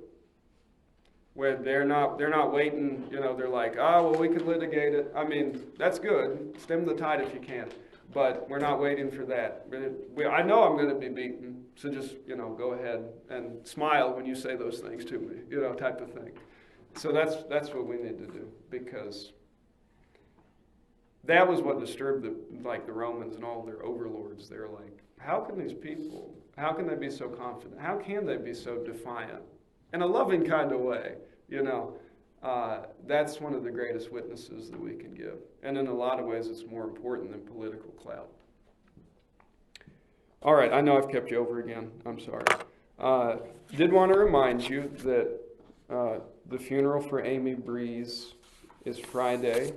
Where they're not waiting, they're like, oh, well, we could litigate it. That's good. Stem the tide if you can. But we're not waiting for that. I know I'm going to be beaten, so just, go ahead and smile when you say those things to me, type of thing. So that's what we need to do, because that was what disturbed the Romans and all their overlords. They're like, how can these people, how can they be so confident? How can they be so defiant? In a loving kind of way, you know. That's one of the greatest witnesses that we can give. And in a lot of ways, it's more important than political clout. All right, I know I've kept you over again. I'm sorry. Did want to remind you that the funeral for Amy Breeze is Friday.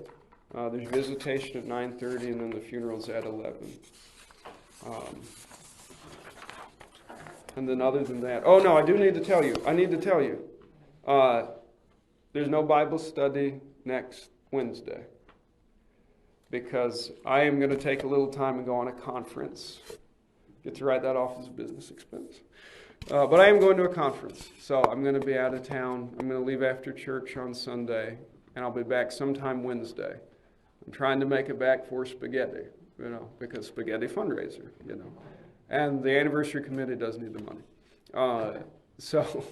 There's visitation at 9:30, and then the funeral's at 11. And then other than that, oh no, I need to tell you. There's no Bible study next Wednesday because I am going to take a little time and go on a conference. Get to write that off as a business expense. But I am going to a conference, so I'm going to be out of town. I'm going to leave after church on Sunday, and I'll be back sometime Wednesday. I'm trying to make it back for spaghetti, you know, because spaghetti fundraiser, you know. And the anniversary committee does need the money. So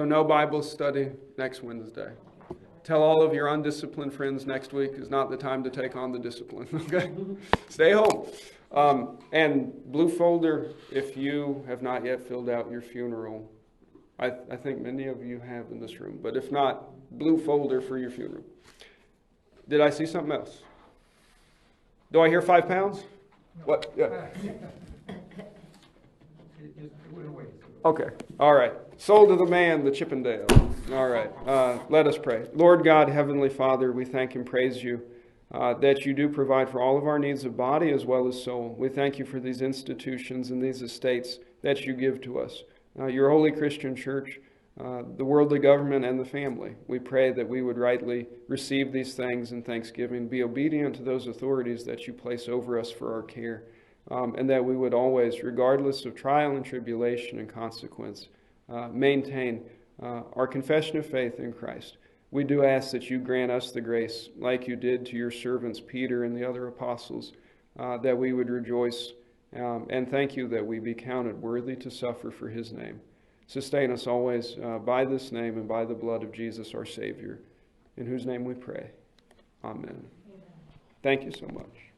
no Bible study next Wednesday. Tell all of your undisciplined friends next week is not the time to take on the discipline, okay? Stay home. And blue folder, if you have not yet filled out your funeral, I think many of you have in this room, but if not, blue folder for your funeral. Did I see something else? Do I hear 5 pounds? No. What? Yeah. It went away. Okay. All right. Soul to the man, the Chippendale. All right. Let us pray. Lord God, Heavenly Father, we thank and praise you that you do provide for all of our needs of body as well as soul. We thank you for these institutions and these estates that you give to us. Your holy Christian church, the worldly government, and the family. We pray that we would rightly receive these things in thanksgiving, be obedient to those authorities that you place over us for our care, and that we would always, regardless of trial and tribulation and consequence, maintain our confession of faith in Christ. We do ask that you grant us the grace, like you did to your servants Peter and the other apostles, that we would rejoice and thank you that we be counted worthy to suffer for his name. Sustain us always by this name and by the blood of Jesus our Savior, in whose name we pray. Amen. Thank you so much.